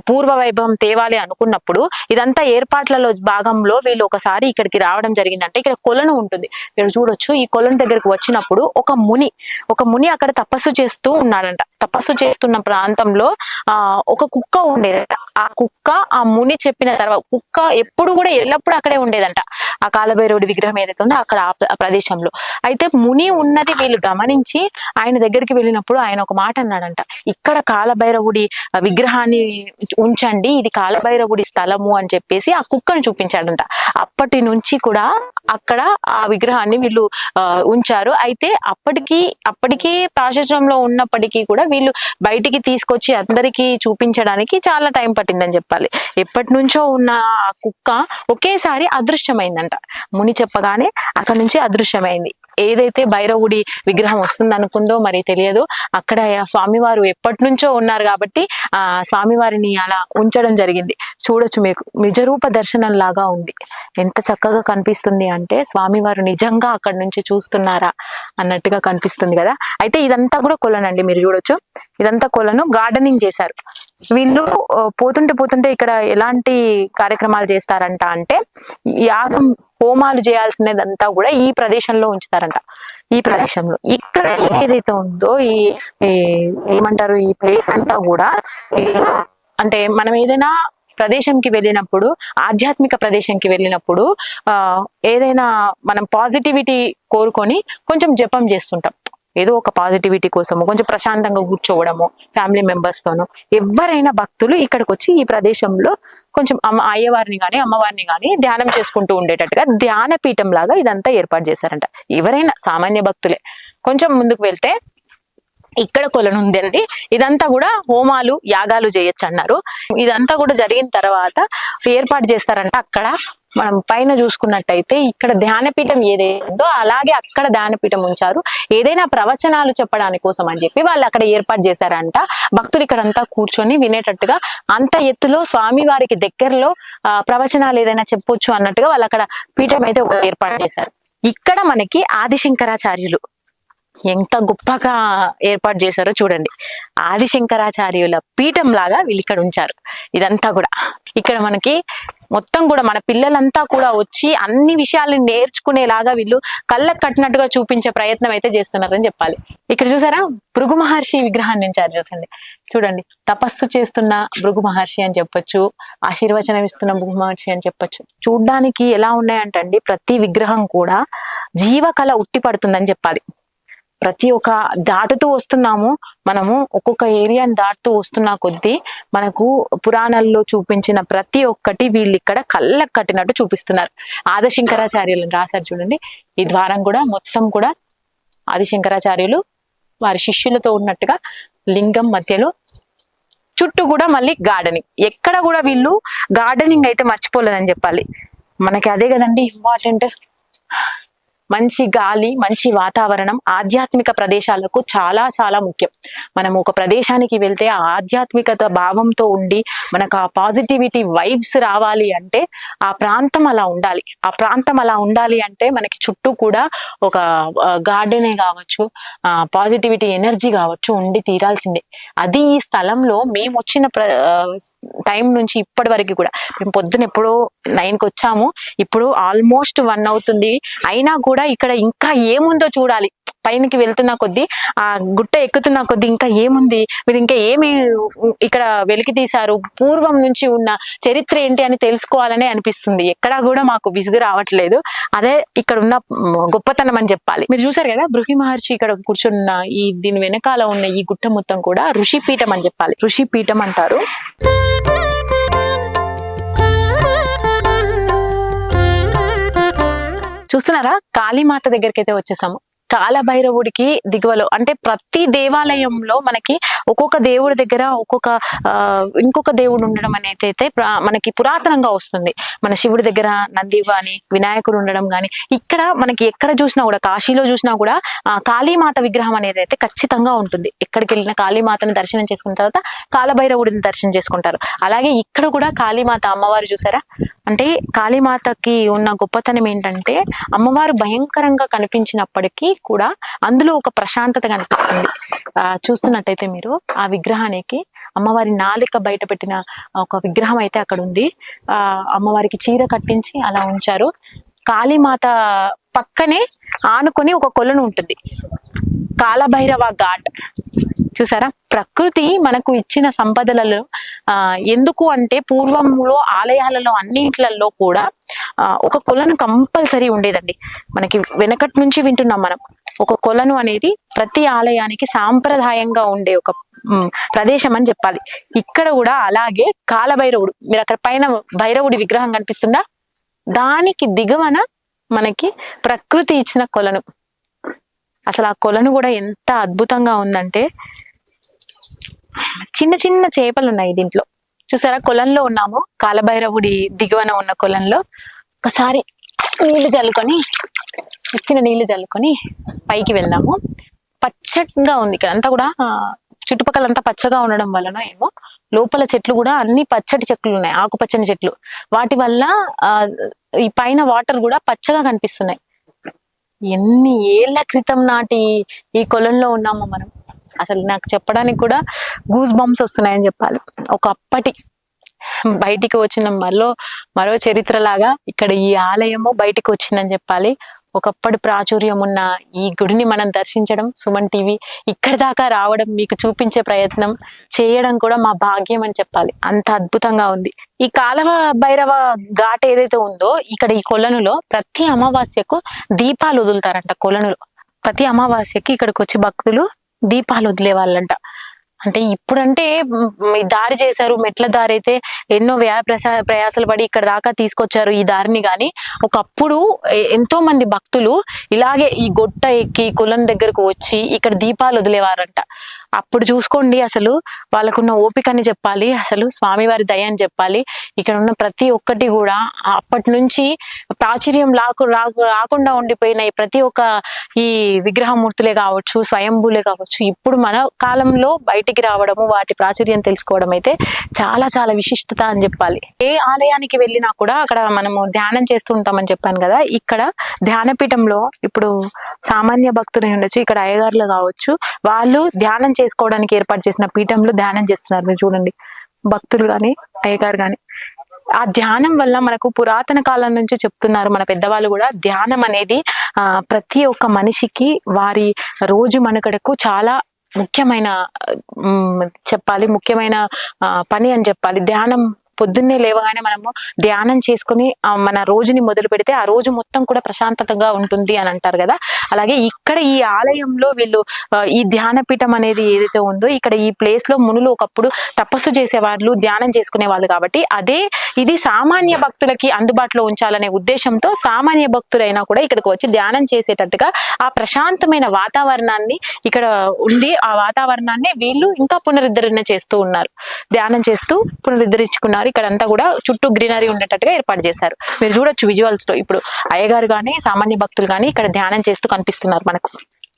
పూర్వ వైభవం తేవాలి అనుకున్నప్పుడు ఇదంతా ఏర్పాట్లలో భాగంలో వీళ్ళు ఒకసారి ఇక్కడికి రావడం జరిగిందంటే, ఇక్కడ కొలను ఉంటుంది, మీరు చూడొచ్చు. ఈ కొలను దగ్గరకు వచ్చినప్పుడు ఒక ముని అక్కడ తపస్సు చేస్తూ ఉన్నాడంట. తపస్సు చేస్తున్న ప్రాంతంలో ఒక కుక్క ఉండేదట. ఆ కుక్క ఆ ముని చెప్పిన తర్వాత, కుక్క ఎప్పుడు కూడా ఎల్లప్పుడూ అక్కడే ఉండేదంట, ఆ కాలభైరవుడి విగ్రహం ఏదైతే ఉందో అక్కడ ఆ ప్రదేశంలో. అయితే ముని ఉన్నది వీళ్ళు గమనించి ఆయన దగ్గరికి వెళ్ళినప్పుడు ఆయన ఒక మాట అన్నాడంట, ఇక్కడ కాలభైరవుడి విగ్రహాన్ని ఉంచండి, ఇది కాలభైరవుడి స్థలము అని చెప్పేసి ఆ కుక్కను చూపించాడంట. అప్పటి నుంచి కూడా అక్కడ ఆ విగ్రహాన్ని వీళ్ళు ఉంచారు. అయితే అప్పటికి ప్రాచుర్యంలో ఉన్నప్పటికీ కూడా వీళ్ళు బయటికి తీసుకొచ్చి అందరికీ చూపించడానికి చాలా టైం పట్టిందని చెప్పాలి. ఎప్పటి నుంచో ఉన్న ఆ కుక్క ఒకేసారి అదృశ్యమైందంట. ముని చెప్పగానే అక్కడ నుంచి అదృశ్యమైంది. ఏదైతే భైరవుడి విగ్రహం వస్తుంది అనుకుందో మరి తెలియదు. అక్కడ స్వామివారు ఎప్పటి నుంచో ఉన్నారు కాబట్టి ఆ స్వామివారిని అలా ఉంచడం జరిగింది. చూడొచ్చు, మీకు నిజరూప దర్శనం లాగా ఉంది. ఎంత చక్కగా కనిపిస్తుంది అంటే స్వామివారు నిజంగా అక్కడి నుంచి చూస్తున్నారా అన్నట్టుగా కనిపిస్తుంది కదా. అయితే ఇదంతా కూడా కొలనండి, మీరు చూడొచ్చు. ఇదంతా కొలను గార్డెనింగ్ చేశారు వీళ్ళు. పోతుంటే ఇక్కడ ఎలాంటి కార్యక్రమాలు చేస్తారంట అంటే, యాగం, హోమాలు చేయాల్సినదంతా కూడా ఈ ప్రదేశంలో ఉంచుతారంట. ఈ ప్రదేశంలో ఇక్కడ ఏదైతే ఉందో ఈ ఏమంటారు, ఈ ప్లేస్ అంతా కూడా అంటే మనం ఏదైనా ప్రదేశంకి వెళ్ళినప్పుడు, ఆధ్యాత్మిక ప్రదేశంకి వెళ్ళినప్పుడు ఏదైనా మనం పాజిటివిటీ కోరుకొని కొంచెం జపం చేస్తుంటాం. ఏదో ఒక పాజిటివిటీ కోసము, కొంచెం ప్రశాంతంగా కూర్చోవడము ఫ్యామిలీ మెంబర్స్ తోను. ఎవరైనా భక్తులు ఇక్కడికి వచ్చి ఈ ప్రదేశంలో కొంచెం అయ్యవారిని కానీ అమ్మవారిని కానీ ధ్యానం చేసుకుంటూ ఉండేటట్టుగా ధ్యాన పీఠం లాగా ఇదంతా ఏర్పాటు చేశారంట. ఎవరైనా సామాన్య భక్తులే. కొంచెం ముందుకు వెళ్తే ఇక్కడ కొలను ఉందండి. ఇదంతా కూడా హోమాలు, యాగాలు చేయొచ్చు అన్నారు. ఇదంతా కూడా జరిగిన తర్వాత ఏర్పాటు చేస్తారంట. అక్కడ మనం పైన చూసుకున్నట్టయితే ఇక్కడ ధ్యానపీఠం ఏదైందో అలాగే అక్కడ ధ్యానపీఠం ఉంచారు. ఏదైనా ప్రవచనాలు చెప్పడానికి కోసం అని చెప్పి వాళ్ళు అక్కడ ఏర్పాటు చేశారంట. భక్తులు ఇక్కడంతా కూర్చొని వినేటట్టుగా అంత ఎత్తులో స్వామి వారికి దగ్గరలో ప్రవచనాలు ఏదైనా చెప్పొచ్చు అన్నట్టుగా వాళ్ళు అక్కడ పీఠం అయితే ఒక ఏర్పాటు చేశారు. ఇక్కడ మనకి ఆదిశంకరాచార్యులు ఎంత గొప్పగా ఏర్పాటు చేశారో చూడండి. ఆదిశంకరాచార్యుల పీఠం లాగా వీళ్ళు ఇక్కడ ఉంచారు. ఇదంతా కూడా ఇక్కడ మనకి మొత్తం కూడా మన పిల్లలంతా కూడా వచ్చి అన్ని విషయాలను నేర్చుకునేలాగా వీళ్ళు కళ్ళకు కట్టినట్టుగా చూపించే ప్రయత్నం అయితే చేస్తున్నారని చెప్పాలి. ఇక్కడ చూసారా, భృగు మహర్షి విగ్రహాన్ని ఉంచారు. చూడండి, తపస్సు చేస్తున్న భృగు మహర్షి అని చెప్పొచ్చు, ఆశీర్వచనం ఇస్తున్న భృగు మహర్షి అని చెప్పొచ్చు. చూడ్డానికి ఎలా ఉన్నాయంటండి, ప్రతి విగ్రహం కూడా జీవకళ ఉట్టి పడుతుందని చెప్పాలి. ప్రతి ఒక్క దాటుతూ వస్తున్నాము మనము, ఒక్కొక్క ఏరియాని దాటుతూ వస్తున్నా కొద్దీ మనకు పురాణాల్లో చూపించిన ప్రతి ఒక్కటి వీళ్ళు ఇక్కడ కళ్ళకు కట్టినట్టు చూపిస్తున్నారు. ఆదిశంకరాచార్యులు రాశారు చూడండి, ఈ ద్వారం కూడా మొత్తం కూడా ఆదిశంకరాచార్యులు వారి శిష్యులతో ఉన్నట్టుగా లింగం మధ్యలో, చుట్టూ కూడా మళ్ళీ గార్డెనింగ్. ఎక్కడ కూడా వీళ్ళు గార్డెనింగ్ అయితే మర్చిపోలేదని చెప్పాలి. మనకి అదే కదండి ఇంపార్టెంట్. మంచి గాలి, మంచి వాతావరణం ఆధ్యాత్మిక ప్రదేశాలకు చాలా చాలా ముఖ్యం. మనం ఒక ప్రదేశానికి వెళ్తే ఆ ఆధ్యాత్మికత భావంతో ఉండి మనకు ఆ పాజిటివిటీ వైబ్స్ రావాలి అంటే ఆ ప్రాంతం అలా ఉండాలి. ఆ ప్రాంతం అలా ఉండాలి అంటే మనకి చుట్టూ కూడా ఒక గార్డెనే కావచ్చు, పాజిటివిటీ ఎనర్జీ కావచ్చు ఉండి తీరాల్సిందే. అది ఈ స్థలంలో మేము వచ్చిన టైం నుంచి ఇప్పటి వరకు కూడా, మేము పొద్దున ఎప్పుడో 9కి వచ్చాము, ఇప్పుడు ఆల్మోస్ట్ 1 అవుతుంది. అయినా కూడా ఇక్కడ ఇంకా ఏముందో చూడాలి. పైనకి వెళ్తున్న కొద్దీ, ఆ గుట్ట ఎక్కుతున్న కొద్దీ ఇంకా ఏముంది, మీరు ఇంకా ఏమి ఇక్కడ వెలికి తీశారు, పూర్వం నుంచి ఉన్న చరిత్ర ఏంటి అని తెలుసుకోవాలనే అనిపిస్తుంది. ఎక్కడా కూడా మాకు విసుగు రావట్లేదు. అదే ఇక్కడ ఉన్న గొప్పతనం అని చెప్పాలి. మీరు చూసారు కదా బృహి మహర్షి ఇక్కడ కూర్చున్న ఈ దీని వెనకాల ఉన్న ఈ గుట్ట మొత్తం కూడా ఋషిపీఠం అని చెప్పాలి. ఋషిపీఠం అంటారు. చూస్తున్నారా, కాళీమాత దగ్గరికి అయితే వచ్చేసాము. కాలభైరవుడికి దిగువలో, అంటే ప్రతి దేవాలయంలో మనకి ఒక్కొక్క దేవుడి దగ్గర ఇంకొక దేవుడు ఉండడం అనేది అయితే మనకి పురాతనంగా వస్తుంది. మన శివుడి దగ్గర నంది గాని, వినాయకుడు ఉండడం గాని, ఇక్కడ మనకి ఎక్కడ చూసినా కూడా, కాశీలో చూసినా కూడా కాళీమాత విగ్రహం అనేది అయితే ఖచ్చితంగా ఉంటుంది. ఎక్కడికి వెళ్ళిన కాళీమాతని దర్శనం చేసుకున్న తర్వాత కాలభైరవుడిని దర్శనం చేసుకుంటారు. అలాగే ఇక్కడ కూడా కాళీమాత అమ్మవారు చూసారా, అంటే కాళీమాతకి ఉన్న గొప్పతనం ఏంటంటే అమ్మవారు భయంకరంగా కనిపించినప్పటికీ కూడా అందులో ఒక ప్రశాంతత కనిపిస్తుంది. చూస్తున్నట్టయితే మీరు ఆ విగ్రహానికి అమ్మవారి నాలిక బయట పెట్టిన ఒక విగ్రహం అయితే అక్కడ ఉంది. అమ్మవారికి చీర కట్టించి అలా ఉంచారు. కాళీమాత పక్కనే ఆనుకొని ఒక కొలను ఉంటుంది, కాలభైరవ ఘాట్. చూసారా, ప్రకృతి మనకు ఇచ్చిన సంపదలలో ఎందుకు అంటే పూర్వంలో ఆలయాలలో అన్నింటిలలో కూడా ఒక కొలను కంపల్సరీ ఉండేదండి. మనకి వెనకటి నుంచి వింటున్నాం మనం. ఒక కొలను అనేది ప్రతి ఆలయానికి సాంప్రదాయంగా ఉండే ఒక ప్రదేశం అని చెప్పాలి. ఇక్కడ కూడా అలాగే కాలభైరవుడు, మీరు అక్కడ పైన భైరవుడి విగ్రహం కనిపిస్తుందా, దానికి దిగువన మనకి ప్రకృతి ఇచ్చిన కొలను. అసలు ఆ కొలను కూడా ఎంత అద్భుతంగా ఉందంటే చిన్న చిన్న చేపలు ఉన్నాయి దీంట్లో. చూసారా, కొలంలో ఉన్నాము, కాలభైరవుడి దిగువన ఉన్న కొలంలో. ఒకసారి ఇచ్చిన నీళ్లు చల్లుకొని పైకి వెళ్దాము. పచ్చగా ఉంది ఇక్కడ అంతా కూడా, చుట్టుపక్కలంతా పచ్చగా ఉండడం వలన ఏమో లోపల చెట్లు కూడా అన్ని పచ్చటి చెట్లు ఉన్నాయి, ఆకుపచ్చని చెట్లు. వాటి వల్ల ఈ పైన వాటర్ కూడా పచ్చగా కనిపిస్తున్నాయి. ఎన్ని ఏళ్ల క్రితం నాటి ఈ కొలంలో ఉన్నామో మనం. అసలు నాకు చెప్పడానికి కూడా గూస్ బంప్స్ వస్తున్నాయని చెప్పాలి. ఒకప్పటి బయటికి వచ్చిన మరో చరిత్ర లాగా ఇక్కడ ఈ ఆలయము బయటికి వచ్చిందని చెప్పాలి. ఒకప్పటి ప్రాచుర్యం ఉన్న ఈ గుడిని మనం దర్శించడం, సుమన్ టీవీ ఇక్కడి దాకా రావడం, మీకు చూపించే ప్రయత్నం చేయడం కూడా మా భాగ్యం అని చెప్పాలి. అంత అద్భుతంగా ఉంది. ఈ కాలభైరవ ఘాట్ ఏదైతే ఉందో ఇక్కడ ఈ కొలనులో ప్రతి అమావాస్యకు దీపాలు వదులుతారంట. కొలనులో ప్రతి అమావాస్యకి ఇక్కడికి వచ్చి భక్తులు దీపాలు వదిలే వాళ్ళంట. అంటే ఇప్పుడంటే దారి చేశారు, మెట్ల దారి అయితే ఎన్నో ప్రయాసాలు పడి ఇక్కడ దాకా తీసుకొచ్చారు ఈ దారిని. కానీ ఒకప్పుడు ఎంతో మంది భక్తులు ఇలాగే ఈ గొట్ట ఎక్కి కులం దగ్గరకు వచ్చి ఇక్కడ దీపాలు వదిలేవారంట. అప్పుడు చూసుకోండి, అసలు వాళ్ళకున్న ఓపిక అని చెప్పాలి, అసలు స్వామివారి దయ అని చెప్పాలి. ఇక్కడ ఉన్న ప్రతి ఒక్కటి కూడా అప్పటి నుంచి ప్రాచుర్యం రాకుండా ఉండిపోయిన ప్రతి ఒక్క ఈ విగ్రహమూర్తులే కావచ్చు, స్వయంభూలే కావచ్చు, ఇప్పుడు మన కాలంలో బయటికి రావడము, వాటి ప్రాచుర్యం తెలుసుకోవడం అయితే చాలా చాలా విశిష్టత అని చెప్పాలి. ఏ ఆలయానికి వెళ్ళినా కూడా అక్కడ మనము ధ్యానం చేస్తూ ఉంటామని చెప్పాను కదా. ఇక్కడ ధ్యానపీఠంలో ఇప్పుడు సామాన్య భక్తులు ఉండొచ్చు, ఇక్కడ అయ్యగారులు కావచ్చు, వాళ్ళు ధ్యానం చేసుకోవడానికి ఏర్పాటు చేసిన పీఠంలో ధ్యానం చేస్తున్నారు. మీరు చూడండి, భక్తులు గాని అయ్యగారు గాని. ఆ ధ్యానం వల్ల మనకు పురాతన కాలం నుంచి చెప్తున్నారు మన పెద్దవాళ్ళు కూడా, ధ్యానం అనేది ప్రతి ఒక్క మనిషికి వారి రోజు మనుగడకు చాలా ముఖ్యమైన ముఖ్యమైన పని అని చెప్పాలి. ధ్యానం పొద్దున్నే లేవగానే మనము ధ్యానం చేసుకుని మన రోజుని మొదలు పెడితే ఆ రోజు మొత్తం కూడా ప్రశాంతతగా ఉంటుంది అని అంటారు కదా. అలాగే ఇక్కడ ఈ ఆలయంలో వీళ్ళు ఈ ధ్యానపీఠం అనేది ఏదైతే ఉందో ఇక్కడ ఈ ప్లేస్ లో మునులు ఒకప్పుడు తపస్సు చేసేవాళ్ళు, ధ్యానం చేసుకునే వాళ్ళు. కాబట్టి ఇది సామాన్య భక్తులకి అందుబాటులో ఉంచాలనే ఉద్దేశంతో సామాన్య భక్తులైనా కూడా ఇక్కడికి వచ్చి ధ్యానం చేసేటట్టుగా ఆ ప్రశాంతమైన వాతావరణాన్ని ఇక్కడ ఉంది. ఆ వాతావరణాన్ని వీళ్ళు ఇంకా పునరుద్ధరణ చేస్తూ ఉన్నారు, ధ్యానం చేస్తూ పునరుద్ధరించుకున్నారు. ఇక్కడ అంతా కూడా చుట్టూ గ్రీనరీ ఉండేటట్టుగా ఏర్పాటు చేశారు. మీరు చూడొచ్చు విజువల్స్ లో. ఇప్పుడు అయ్యగారు గానీ సామాన్య భక్తులు గానీ ఇక్కడ ధ్యానం చేస్తూ కనిపిస్తున్నారు మనకు.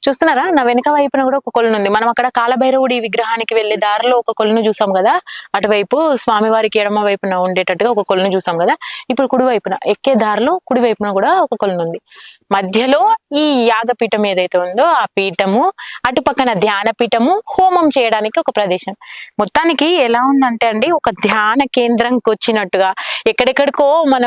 చూస్తున్నారా, నా వెనక వైపున కూడా ఒక కొలను ఉంది. మనం అక్కడ కాలభైరవుడి విగ్రహానికి వెళ్లే దారిలో ఒక కొలను చూసాం కదా, అటువైపు స్వామివారికి ఎడమ వైపున ఉండేటట్టుగా ఒక కొలను చూసాం కదా. ఇప్పుడు కుడి వైపున ఎక్కే దారిలో కుడి వైపున కూడా ఒక కొలను ఉంది. మధ్యలో ఈ యాగపీఠం ఏదైతే ఉందో ఆ పీఠము, అటు పక్కన ధ్యాన పీఠము, హోమం చేయడానికి ఒక ప్రదేశం. మొత్తానికి ఎలా ఉందంటే అండి, ఒక ధ్యాన కేంద్రంకి వచ్చినట్టుగా ఎక్కడెక్కడికో మన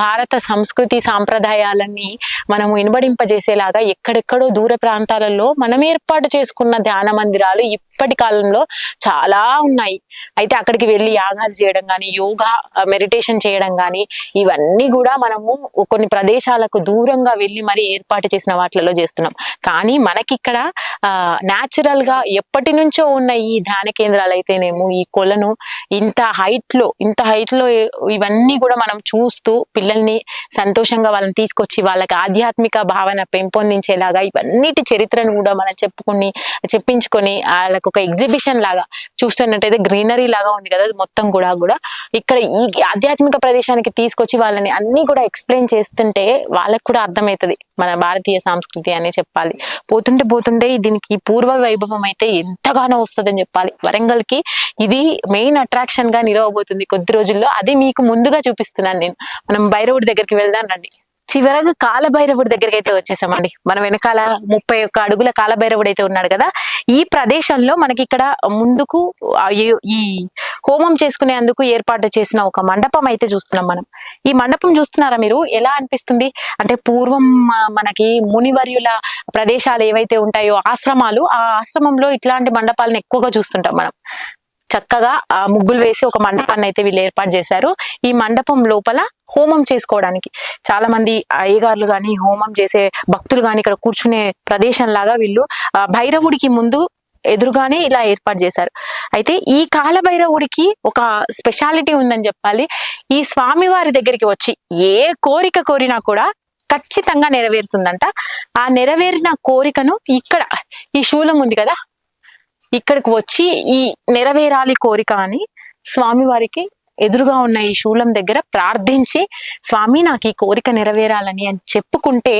భారత సంస్కృతి సాంప్రదాయాలన్నీ మనము ఇనుబడింపజేసేలాగా ఎక్కడెక్కడో దూర ప్రాంతాలలో మనం ఏర్పాటు చేసుకున్న ధ్యాన మందిరాలు ఇప్పటి కాలంలో చాలా ఉన్నాయి. అయితే అక్కడికి వెళ్ళి యాగాలు చేయడం కానీ, యోగా మెడిటేషన్ చేయడం కానీ, ఇవన్నీ కూడా మనము కొన్ని ప్రదేశాలకు దూరంగా వెళ్ళి మరి ఏర్పాటు చేసిన వాటిలలో చేస్తున్నాం. కానీ మనకి ఇక్కడ న్యాచురల్ గా ఎప్పటి నుంచో ఉన్న ఈ ధ్యాన కేంద్రాలు అయితేనేమో, ఈ కొలను ఇంత హైట్ లో ఇవన్నీ కూడా మనం చూస్తూ పిల్లల్ని సంతోషంగా వాళ్ళని తీసుకొచ్చి వాళ్ళకి ఆధ్యాత్మిక భావన పెంపొందించేలాగా ఇవన్నిటి చరిత్రను కూడా మనం చెప్పించుకొని వాళ్ళకు ఒక ఎగ్జిబిషన్ లాగా చూస్తున్నట్టయితే గ్రీనరీ లాగా ఉంది కదా మొత్తం కూడా ఇక్కడ ఈ ఆధ్యాత్మిక ప్రదేశానికి తీసుకొచ్చి వాళ్ళని అన్ని కూడా ఎక్స్ప్లెయిన్ చేస్తుంటే వాళ్ళకు కూడా అర్థమవుతుంది మన భారతీయ సంస్కృతి అని చెప్పాలి. పోతుంటే దీనికి పూర్వ వైభవం అయితే ఎంతగానో వస్తుందని చెప్పాలి. వరంగల్ కి ఇది మెయిన్ అట్రాక్షన్ గా నిలవబోతుంది కొద్ది రోజుల్లో. అది మీకు ముందుగా చూపిస్తున్నాను నేను. మనం భైరవుడి దగ్గరికి వెళ్దాం రండి. చివరగా కాలభైరవుడి దగ్గరికి అయితే వచ్చేసామండి. మన వెనకాల 31 అడుగుల కాలభైరవుడు అయితే ఉన్నాడు కదా. ఈ ప్రదేశంలో మనకి ఇక్కడ ముందుకు ఈ హోమం చేసుకునేందుకు ఏర్పాటు చేసిన ఒక మండపం అయితే చూస్తున్నాం మనం. ఈ మండపం చూస్తున్నారా మీరు? ఎలా అనిపిస్తుంది అంటే పూర్వం మనకి మునివర్యుల ప్రదేశాలు ఏవైతే ఉంటాయో ఆశ్రమాలు, ఆ ఆశ్రమంలో ఇట్లాంటి మండపాలను ఎక్కువగా చూస్తుంటాం మనం. చక్కగా ముగ్గులు వేసి ఒక మండపాన్ని అయితే వీళ్ళు ఏర్పాటు చేశారు. ఈ మండపం లోపల హోమం చేసుకోవడానికి చాలా మంది అయ్యగారులు గాని, హోమం చేసే భక్తులు గాని ఇక్కడ కూర్చునే ప్రదేశం లాగా వీళ్ళు భైరవుడికి ముందు ఎదురుగానే ఇలా ఏర్పాటు చేశారు. అయితే ఈ కాలభైరవుడికి ఒక స్పెషాలిటీ ఉందని చెప్పాలి. ఈ స్వామివారి దగ్గరికి వచ్చి ఏ కోరిక కోరినా కూడా ఖచ్చితంగా నెరవేరుతుందంట. ఆ నెరవేరిన కోరికను ఇక్కడ ఈ శూలం ఉంది కదా, ఇక్కడికి వచ్చి ఈ నెరవేరాలి కోరిక అని స్వామివారికి ఎదురుగా ఉన్న ఈ శూలం దగ్గర ప్రార్థించి, స్వామి నాకు ఈ కోరిక నెరవేరాలని అని చెప్పుకుంటే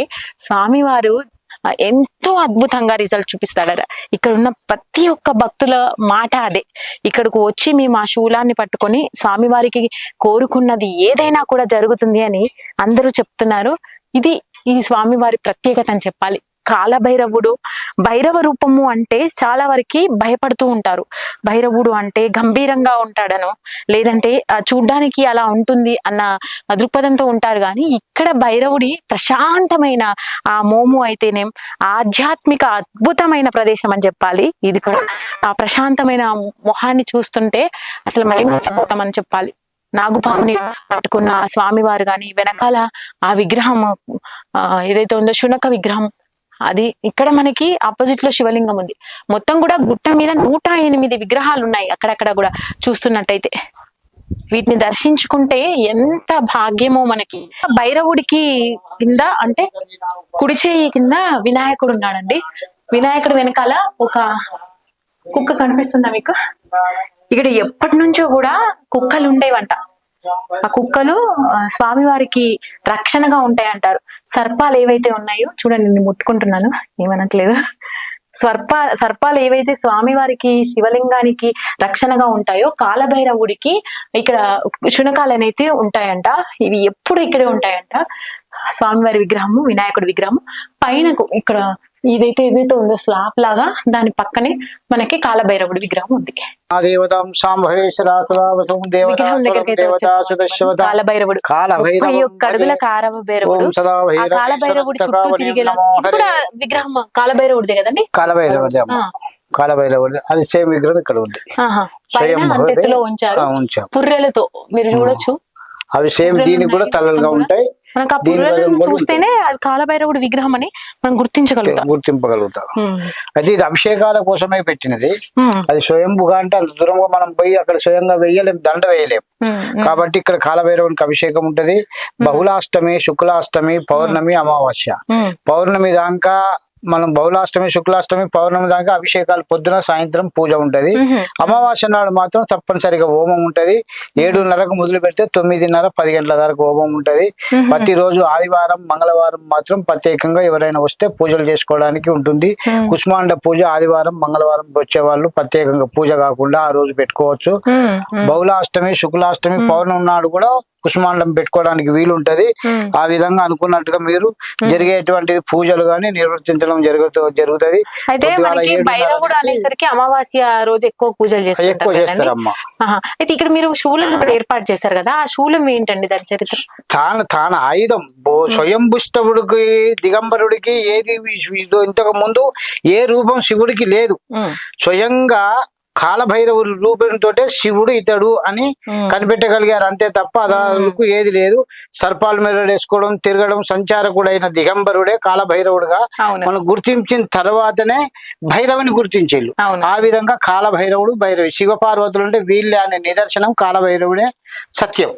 స్వామివారు ఎంతో అద్భుతంగా రిజల్ట్ చూపిస్తాడట. ఇక్కడ ఉన్న ప్రతి ఒక్క భక్తుల మాట అదే. ఇక్కడికి వచ్చి మేము ఆ శూలాన్ని పట్టుకొని స్వామివారికి కోరుకున్నది ఏదైనా కూడా జరుగుతుంది అని అందరూ చెప్తున్నారు. ఇది ఈ స్వామివారి ప్రత్యేకత అని చెప్పాలి. కాలభైరవుడు భైరవ రూపము అంటే చాలా వరకు భయపడుతూ ఉంటారు. భైరవుడు అంటే గంభీరంగా ఉంటాడనో లేదంటే చూడ్డానికి అలా ఉంటుంది అన్న దృక్పథంతో ఉంటారు. కానీ ఇక్కడ భైరవుడి ప్రశాంతమైన ఆ మోము అయితేనేం ఆధ్యాత్మిక అద్భుతమైన ప్రదేశం అని చెప్పాలి. ఇది కూడా ఆ ప్రశాంతమైన మొహాన్ని చూస్తుంటే అసలు మరిచిపోతామని చెప్పాలి. నాగుపాముని పట్టుకున్న స్వామివారు గాని, వెనకాల ఆ విగ్రహం ఏదైతే ఉందో శునక విగ్రహం, అది ఇక్కడ మనకి ఆపోజిట్ లో శివలింగం ఉంది. మొత్తం కూడా గుట్ట మీద 108 విగ్రహాలు ఉన్నాయి అక్కడక్కడ కూడా చూస్తున్నట్టయితే. వీటిని దర్శించుకుంటే ఎంత భాగ్యమో మనకి. భైరవుడికి కింద అంటే కుడి చేయి కింద వినాయకుడు ఉన్నాడండి. వినాయకుడు వెనకాల ఒక కుక్క కనిపిస్తుందా మీకు? ఇక్కడ ఎప్పటి నుంచో కూడా కుక్కలు ఉండేవంట. ఆ కుక్కలు స్వామివారికి రక్షణగా ఉంటాయి అంటారు. సర్పాలు ఏవైతే ఉన్నాయో చూడండి, నేను ముట్టుకుంటున్నాను, ఏమనట్లేదు. సర్పాలు ఏవైతే స్వామివారికి శివలింగానికి రక్షణగా ఉంటాయో కాలభైరవుడికి ఇక్కడ శునకాలు అనేది ఉంటాయంట. ఇవి ఎప్పుడు ఇక్కడే ఉంటాయంట. స్వామివారి విగ్రహము, వినాయకుడి విగ్రహము పైనకు ఇక్కడ ఏదైతే ఉందో స్లాబ్ లాగా దాని పక్కనే మనకి కాలభైరవుడి విగ్రహం ఉంది. కాలభైరవుడు 31 అడుగుల కాలభైరవుడు. కాలభైరవుడి చుట్టూ తిరిగేలా విగ్రహం కాలభైరవుడిదే కదండి. కాలభైరవుడు అది సేమ్ విగ్రహం ఇక్కడ ఉంది. పైన అంతెత్తులో ఉంచారు ఉంచాం పుర్రెలతో, మీరు చూడొచ్చు. అవి సేమ్ దీనికి కూడా తలలుగా ఉంటాయి. మనకు ఆ పుర్రెలను చూస్తేనే అది కాలభైరవుడి విగ్రహం అని మనం గుర్తింపగలుగుతాం. అది ఇది అభిషేకాల కోసమే పెట్టినది. అది స్వయంభుగా అంటే అంత దూరంగా మనం పోయి అక్కడ స్వయంగా వేయలేం, దండ వేయలేం. కాబట్టి ఇక్కడ కాలభైరవునికి అభిషేకం ఉంటది. బహుళాష్టమి, శుక్లాష్టమి, పౌర్ణమి, అమావాస్య. పౌర్ణమి దాకా మనం బహుళాష్టమి, శుక్లాష్టమి, పౌర్ణమి దాకా అభిషేకాలు పొద్దున సాయంత్రం పూజ ఉంటది. అమావాస్య నాడు మాత్రం తప్పనిసరిగా హోమం ఉంటది. 7:30కు మొదలు పెడితే 9:30, 10 గంటల వరకు హోమం ఉంటది. ప్రతిరోజు ఆదివారం, మంగళవారం మాత్రం ప్రత్యేకంగా ఎవరైనా వస్తే పూజలు చేసుకోవడానికి ఉంటుంది. కుష్మాండ పూజ ఆదివారం, మంగళవారం వచ్చే వాళ్ళు ప్రత్యేకంగా పూజ కాకుండా ఆ రోజు పెట్టుకోవచ్చు. బహుళాష్టమి, శుక్లాష్టమి, పౌర్ణమి నాడు కూడా కుష్మాండం పెట్టుకోవడానికి వీలుంటది. ఆ విధంగా అనుకున్నట్టుగా మీరు జరిగేటువంటి పూజలు గాని నిర్వర్తించడం జరుగుతుంది. అయితే భైరవుడు అనేసరికి అమావాస్య రోజు ఎక్కువ పూజలు చేస్తారమ్మా. అయితే ఇక్కడ మీరు శూలం ఏర్పాటు చేశారు కదా, ఆ శూలం ఏంటండి దాని చరిత్ర? తాన ఆయుధం స్వయంభుష్టవుడికి, దిగంబరుడికి ఏది ఇంతకు ముందు ఏ రూపం శివుడికి లేదు. స్వయంగా కాలభైరవుడి రూపంతో శివుడు ఇతడు అని కనిపెట్టగలిగారు అంతే తప్ప అదానికి ఏది లేదు. సర్పాల మీద వేసుకోవడం, తిరగడం, సంచారకుడైన దిగంబరుడే కాలభైరవుడుగా మనం గుర్తించిన తర్వాతనే భైరవుని గుర్తించేళ్ళు. ఆ విధంగా కాలభైరవుడు, భైరవి, శివపార్వతులు అంటే వీళ్ళే అనే నిదర్శనం కాలభైరవుడే సత్యం.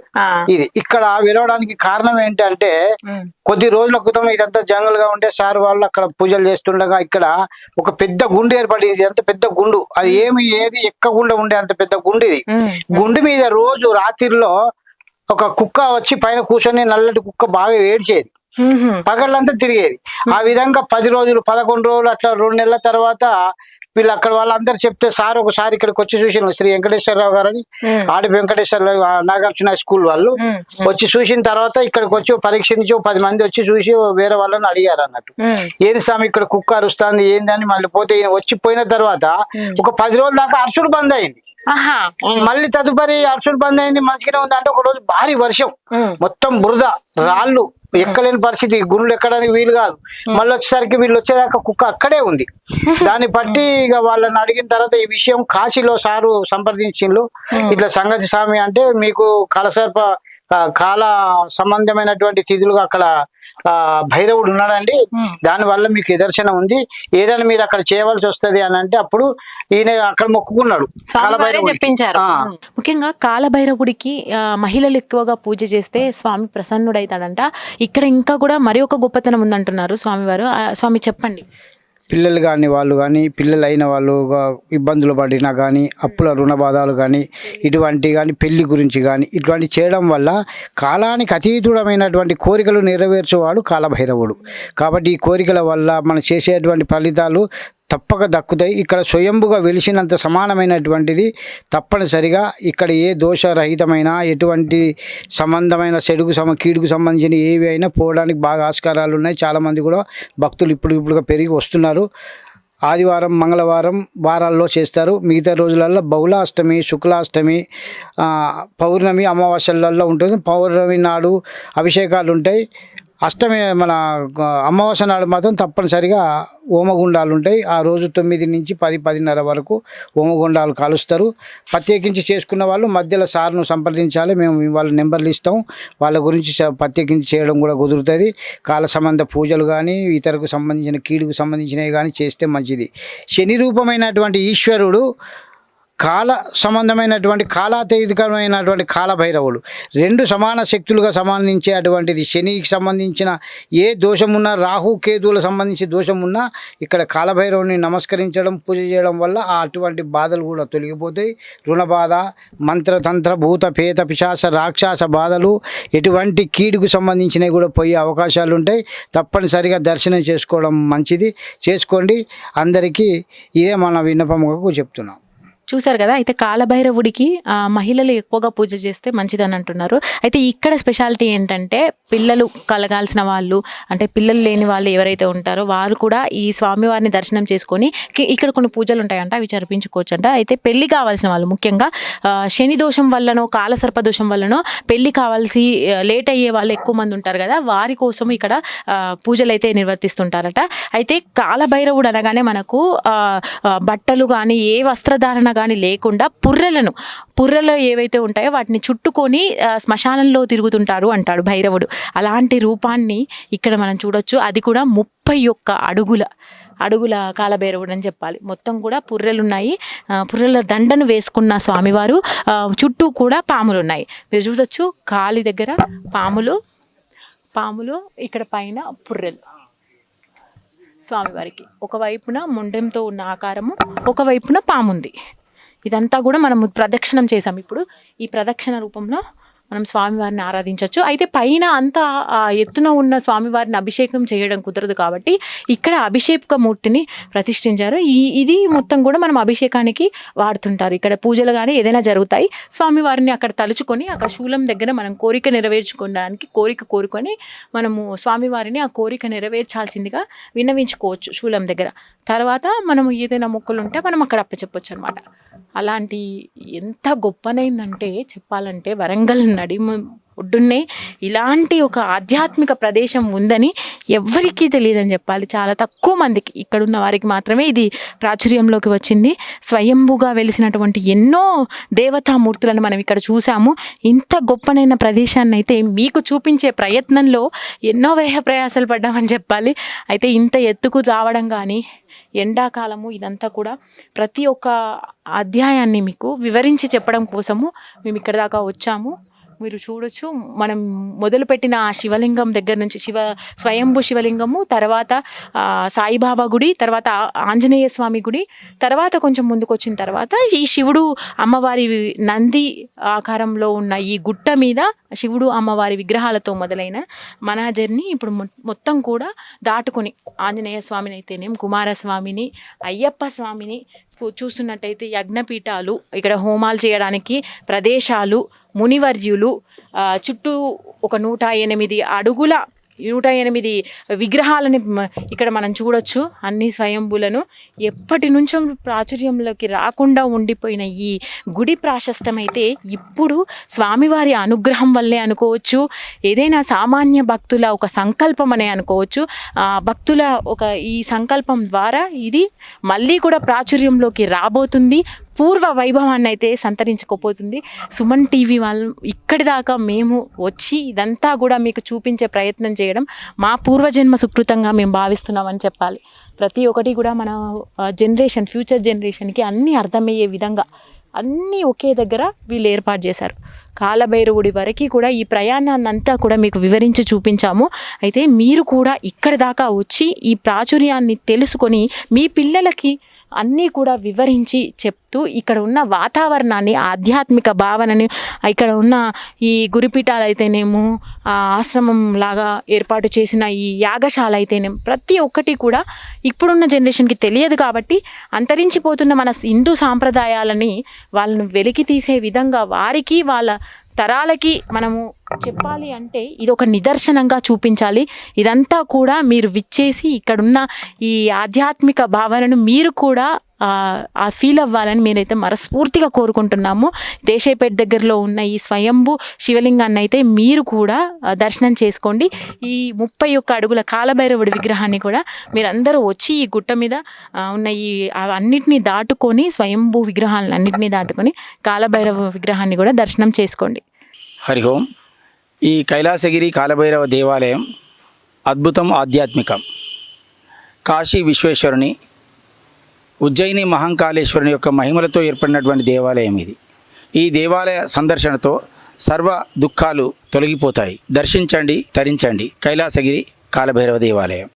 ఇది ఇక్కడ వెలవడానికి కారణం ఏంటంటే కొద్ది రోజుల క్రితం ఇదంతా జంగల్ గా ఉండే సార్ వాళ్ళు అక్కడ పూజలు చేస్తుండగా ఇక్కడ ఒక పెద్ద గుండు ఏర్పడింది. అంత పెద్ద గుండు, అది ఏది ఎక్కకుండా ఉండే అంత పెద్ద గుండు. ఇది గుండు మీద రోజు రాత్రిలో ఒక కుక్క వచ్చి పైన కూర్చొని, నల్లటి కుక్క బాగా ఏడ్చేది, పగళ్ళంతా తిరిగేది. ఆ విధంగా 10 రోజులు, 11 రోజులు అట్లా 2 నెలల తర్వాత వీళ్ళు అక్కడ వాళ్ళందరూ చెప్తే సార్ ఒకసారి ఇక్కడికి వచ్చి చూసిన శ్రీ వెంకటేశ్వరరావు గారని, ఆడి వెంకటేశ్వరరావు నాగార్జున స్కూల్ వాళ్ళు వచ్చి చూసిన తర్వాత ఇక్కడికి వచ్చి పరీక్షించి 10 మంది వచ్చి చూసి వేరే వాళ్ళని అడిగారు అన్నట్టు. ఏది స్వామి ఇక్కడ కుక్క అరుస్తుంది ఏందని. మళ్ళీ పోతే వచ్చిపోయిన తర్వాత ఒక 10 రోజుల దాకా అరుసుడు బంద్ అయింది. మళ్ళీ తదుపరి అరుసుడు బంద్ అయింది, మంచిగానే ఉంది. అంటే ఒక రోజు భారీ వర్షం, మొత్తం బురద, రాళ్ళు, ఎక్కలేని పరిస్థితి, గుండ్లు ఎక్కడానికి వీలు కాదు. మళ్ళీ వచ్చేసరికి వీళ్ళు వచ్చేదాకా కుక్క అక్కడే ఉంది. దాన్ని బట్టి ఇక వాళ్ళని అడిగిన తర్వాత ఈ విషయం కాశీలో సారు సంప్రదించిండ్రు. ఇట్లా సంగతి స్వామి అంటే మీకు కాల సంబంధమైనటువంటి తిథులుగా అక్కడ భైరవుడు ఉన్నాడండి, దాని వల్ల మీకు నిదర్శనం ఉంది, ఏదైనా మీరు అక్కడ చేయవలసి వస్తుంది అని అంటే అప్పుడు ఈయన అక్కడ మొక్కుకున్నాడు, చెప్పించారు. ముఖ్యంగా కాలభైరవుడికి మహిళలు ఎక్కువగా పూజ చేస్తే స్వామి ప్రసన్నుడైతాడంట. ఇక్కడ ఇంకా కూడా మరి ఒక గొప్పతనం ఉందంటున్నారు స్వామివారు. స్వామి చెప్పండి. పిల్లలు కానీ వాళ్ళు కానీ పిల్లలు అయిన వాళ్ళు ఇబ్బందులు పడినా కానీ, అప్పుల రుణ బాధలు కానీ, ఇటువంటి కానీ పెళ్లి గురించి కానీ ఇటువంటి చేయడం వల్ల కాలానికి అతీతుడమైనటువంటి కోరికలు నెరవేర్చేవాడు కాలభైరవుడు. కాబట్టి ఈ కోరికల వల్ల మనం చేసేటువంటి ఫలితాలు తప్పక దక్కుతాయి. ఇక్కడ స్వయంభుగా వెలిసినంత సమానమైనటువంటిది తప్పనిసరిగా ఇక్కడ ఏ దోషరహితమైన ఎటువంటి సంబంధమైన కీడుకు సంబంధించిన ఏవి అయినా పోవడానికి బాగా ఆస్కారాలు ఉన్నాయి. చాలామంది కూడా భక్తులు ఇప్పుడుగా పెరిగి వస్తున్నారు. ఆదివారం, మంగళవారం వారాల్లో చేస్తారు. మిగతా రోజులలో బహుళాష్టమి, శుక్లాష్టమి, పౌర్ణమి, అమావాస్యలలో ఉంటుంది. పౌర్ణమి నాడు అభిషేకాలు ఉంటాయి. అష్టమి మన అమావాస్య నాడు మాత్రం తప్పనిసరిగా హోమగుండాలు ఉంటాయి. ఆ రోజు 9 నుంచి 10, 10:30 వరకు హోమగుండాలు కాలుస్తారు. ప్రత్యేకించి చేసుకున్న వాళ్ళు మధ్యలో సార్ను సంప్రదించాలి, మేము వాళ్ళ నెంబర్లు ఇస్తాం, వాళ్ళ గురించి ప్రత్యేకించి చేయడం కూడా కుదురుతుంది. కాల సంబంధ పూజలు కానీ ఇతరకు సంబంధించిన కీడుకు సంబంధించినవి కానీ చేస్తే మంచిది. శని రూపమైనటువంటి ఈశ్వరుడు కాల సంబంధమైనటువంటి కాలాతీతమైనటువంటి కాలభైరవుడు 2 సమాన శక్తులుగా సంబంధించే అటువంటిది. శనికి సంబంధించిన ఏ దోషమున్నా, రాహు కేతువులకు సంబంధించి దోషమున్నా ఇక్కడ కాలభైరవుని నమస్కరించడం, పూజ చేయడం వల్ల అటువంటి బాధలు కూడా తొలగిపోతాయి. రుణ బాధ, మంత్రతంత్ర, భూత, పేత, పిశాచ, రాక్షస బాధలు, ఎటువంటి కీడుకు సంబంధించినవి కూడా పోయే అవకాశాలు ఉంటాయి. తప్పనిసరిగా దర్శనం చేసుకోవడం మంచిది, చేసుకోండి. అందరికీ ఇదే మన విన్నపముగా చెప్తున్నాం. చూసారు కదా. అయితే కాలభైరవుడికి మహిళలు ఎక్కువగా పూజ చేస్తే మంచిదని అంటున్నారు. అయితే ఇక్కడ స్పెషాలిటీ ఏంటంటే పిల్లలు కలగాల్సిన వాళ్ళు, అంటే పిల్లలు లేని వాళ్ళు ఎవరైతే ఉంటారో వారు కూడా ఈ స్వామివారిని దర్శనం చేసుకొని ఇక్కడ కొన్ని పూజలు ఉంటాయంట, అవి జరిపించుకోవచ్చు అంట. అయితే పెళ్లి కావాల్సిన వాళ్ళు, ముఖ్యంగా శని దోషం వల్లనో కాలసర్ప దోషం వల్లనో పెళ్లి కావాల్సి లేట్ అయ్యే వాళ్ళు ఎక్కువ మంది ఉంటారు కదా, వారి కోసం ఇక్కడ పూజలు అయితే నిర్వర్తిస్తుంటారట. అయితే కాలభైరవుడు అనగానే మనకు బట్టలు కానీ ఏ వస్త్రధారణ కానీ లేకుండా పుర్రెలు ఏవైతే ఉంటాయో వాటిని చుట్టుకొని శ్మశానంలో తిరుగుతుంటారు అంటాడు భైరవుడు. అలాంటి రూపాన్ని ఇక్కడ మనం చూడొచ్చు. అది కూడా 31 అడుగుల కాలభైరవుడు అని చెప్పాలి. మొత్తం కూడా పుర్రెలు ఉన్నాయి. పుర్రెల దండను వేసుకున్న స్వామివారు, చుట్టూ కూడా పాములు ఉన్నాయి. మీరు చూడొచ్చు కాలి దగ్గర పాములు ఇక్కడ పైన పుర్రెలు స్వామివారికి. ఒకవైపున మొండెంతో ఉన్న ఆకారము, ఒకవైపున పాముంది. ఇదంతా కూడా మనం ప్రదక్షిణం చేసాం. ఇప్పుడు ఈ ప్రదక్షిణ రూపంలో మనం స్వామివారిని ఆరాధించవచ్చు. అయితే పైన అంతా ఎత్తున ఉన్న స్వామివారిని అభిషేకం చేయడం కుదరదు కాబట్టి ఇక్కడ అభిషేక మూర్తిని ప్రతిష్ఠించారు. ఇది మొత్తం కూడా మనం అభిషేకానికి వాడుతుంటారు. ఇక్కడ పూజలు కానీ ఏదైనా జరుగుతాయి, స్వామివారిని అక్కడ తలుచుకొని అక్కడ శూలం దగ్గర మనం కోరిక నెరవేర్చుకోవడానికి కోరుకొని మనము స్వామివారిని ఆ కోరిక నెరవేర్చాల్సిందిగా విన్నవించుకోవచ్చు శూలం దగ్గర. తర్వాత మనము ఏదైనా మొక్కులు ఉంటే మనం అక్కడ అప్పచెప్పొచ్చు అనమాట. అలాంటి ఎంత గొప్పనైందంటే చెప్పాలంటే వరంగల్ నడిమ ఒడ్డున్నే ఇలాంటి ఒక ఆధ్యాత్మిక ప్రదేశం ఉందని ఎవ్వరికీ తెలియదని చెప్పాలి. చాలా తక్కువ మందికి, ఇక్కడున్న వారికి మాత్రమే ఇది ప్రాచుర్యంలోకి వచ్చింది. స్వయంభుగా వెలిసినటువంటి ఎన్నో దేవతామూర్తులను మనం ఇక్కడ చూసాము. ఇంత గొప్పనైన ప్రదేశాన్ని అయితే మీకు చూపించే ప్రయత్నంలో ఎన్నో ప్రయాసాలు పడ్డామని చెప్పాలి. అయితే ఇంత ఎత్తుకు రావడం కానీ, ఎండాకాలము, ఇదంతా కూడా ప్రతి ఒక్క అధ్యాయాన్ని మీకు వివరించి చెప్పడం కోసము మేము ఇక్కడ దాకా వచ్చాము. మీరు చూడొచ్చు, మనం మొదలుపెట్టిన ఆ శివలింగం దగ్గర నుంచి స్వయంభు శివలింగము, తర్వాత సాయిబాబా గుడి, తర్వాత ఆంజనేయ స్వామి గుడి, తర్వాత కొంచెం ముందుకు వచ్చిన తర్వాత ఈ శివుడు అమ్మవారి నంది ఆకారంలో ఉన్న ఈ గుట్ట మీద శివుడు అమ్మవారి విగ్రహాలతో మొదలైన మన జర్నీ ఇప్పుడు మొత్తం కూడా దాటుకొని ఆంజనేయ స్వామిని అయితేనేం, కుమారస్వామిని, అయ్యప్ప స్వామిని చూస్తున్నట్టయితే యజ్ఞపీఠాలు, ఇక్కడ హోమాలు చేయడానికి ప్రదేశాలు, మునివర్యులు, చుట్టూ ఒక 108 విగ్రహాలని ఇక్కడ మనం చూడొచ్చు. అన్ని స్వయంభులను ఎప్పటి నుంచో ప్రాచుర్యంలోకి రాకుండా ఉండిపోయిన ఈ గుడి ప్రాశస్త్యం అయితే ఇప్పుడు స్వామివారి అనుగ్రహం వల్లే అనుకోవచ్చు. ఏదైనా సామాన్య భక్తుల ఒక సంకల్పం అనే అనుకోవచ్చు. భక్తుల ఈ సంకల్పం ద్వారా ఇది మళ్ళీ కూడా ప్రాచుర్యంలోకి రాబోతుంది. పూర్వ వైభవాన్ని అయితే సంతరించుకోపోతుంది. సుమన్ టీవీ వాళ్ళు ఇక్కడి దాకా మేము వచ్చి ఇదంతా కూడా మీకు చూపించే ప్రయత్నం చేయడం మా పూర్వజన్మ సుకృతంగా మేము భావిస్తున్నామని చెప్పాలి. ప్రతి ఒక్కటి కూడా మన ఫ్యూచర్ జనరేషన్కి అన్నీ అర్థమయ్యే విధంగా అన్నీ ఒకే దగ్గర వీళ్ళు ఏర్పాటు చేశారు. కాలభైరవుడి వరకు కూడా ఈ ప్రయాణాన్ని అంతా కూడా మీకు వివరించి చూపించాము. అయితే మీరు కూడా ఇక్కడి దాకా వచ్చి ఈ ప్రాచుర్యాన్ని తెలుసుకొని మీ పిల్లలకి అన్నీ కూడా వివరించి చెప్తూ ఇక్కడ ఉన్న వాతావరణాన్ని, ఆధ్యాత్మిక భావనని, ఇక్కడ ఉన్న ఈ గురుపీఠాలు అయితేనేమో, ఆశ్రమం లాగా ఏర్పాటు చేసిన ఈ యాగశాల అయితేనేమో, ప్రతి ఒక్కటి కూడా ఇప్పుడున్న జనరేషన్కి తెలియదు కాబట్టి అంతరించిపోతున్న మన హిందూ సాంప్రదాయాలని వాళ్ళను వెలికి తీసే విధంగా వారికి వాళ్ళ తరాలకి మనము చెప్పాలి అంటే ఇది ఒక నిదర్శనంగా చూపించాలి. ఇదంతా కూడా మీరు విచ్చేసి ఇక్కడున్న ఈ ఆధ్యాత్మిక భావనను మీరు కూడా ఆ ఫీల్ అవ్వాలని మీరైతే మనస్ఫూర్తిగా కోరుకుంటున్నాము. దేశాయిపేట దగ్గరలో ఉన్న ఈ స్వయంభు శివలింగాన్ని అయితే మీరు కూడా దర్శనం చేసుకోండి. ఈ 31 అడుగుల కాలభైరవుడి విగ్రహాన్ని కూడా మీరందరూ వచ్చి ఈ గుట్ట మీద ఉన్న ఈ అన్నిటినీ దాటుకొని, స్వయంభు విగ్రహాలను అన్నింటినీ దాటుకొని కాలభైరవ విగ్రహాన్ని కూడా దర్శనం చేసుకోండి. హరి ఓం. ఈ కైలాసగిరి కాలభైరవ దేవాలయం అద్భుతం, ఆధ్యాత్మికం. కాశీ విశ్వేశ్వరుని, ఉజ్జయిని మహంకాళేశ్వరుని యొక్క మహిమలతో ఏర్పడినటువంటి దేవాలయం ఇది. ఈ దేవాలయ సందర్శనతో సర్వ దుఃఖాలు తొలగిపోతాయి. దర్శించండి, తరించండి. కైలాసగిరి కాలభైరవ దేవాలయం.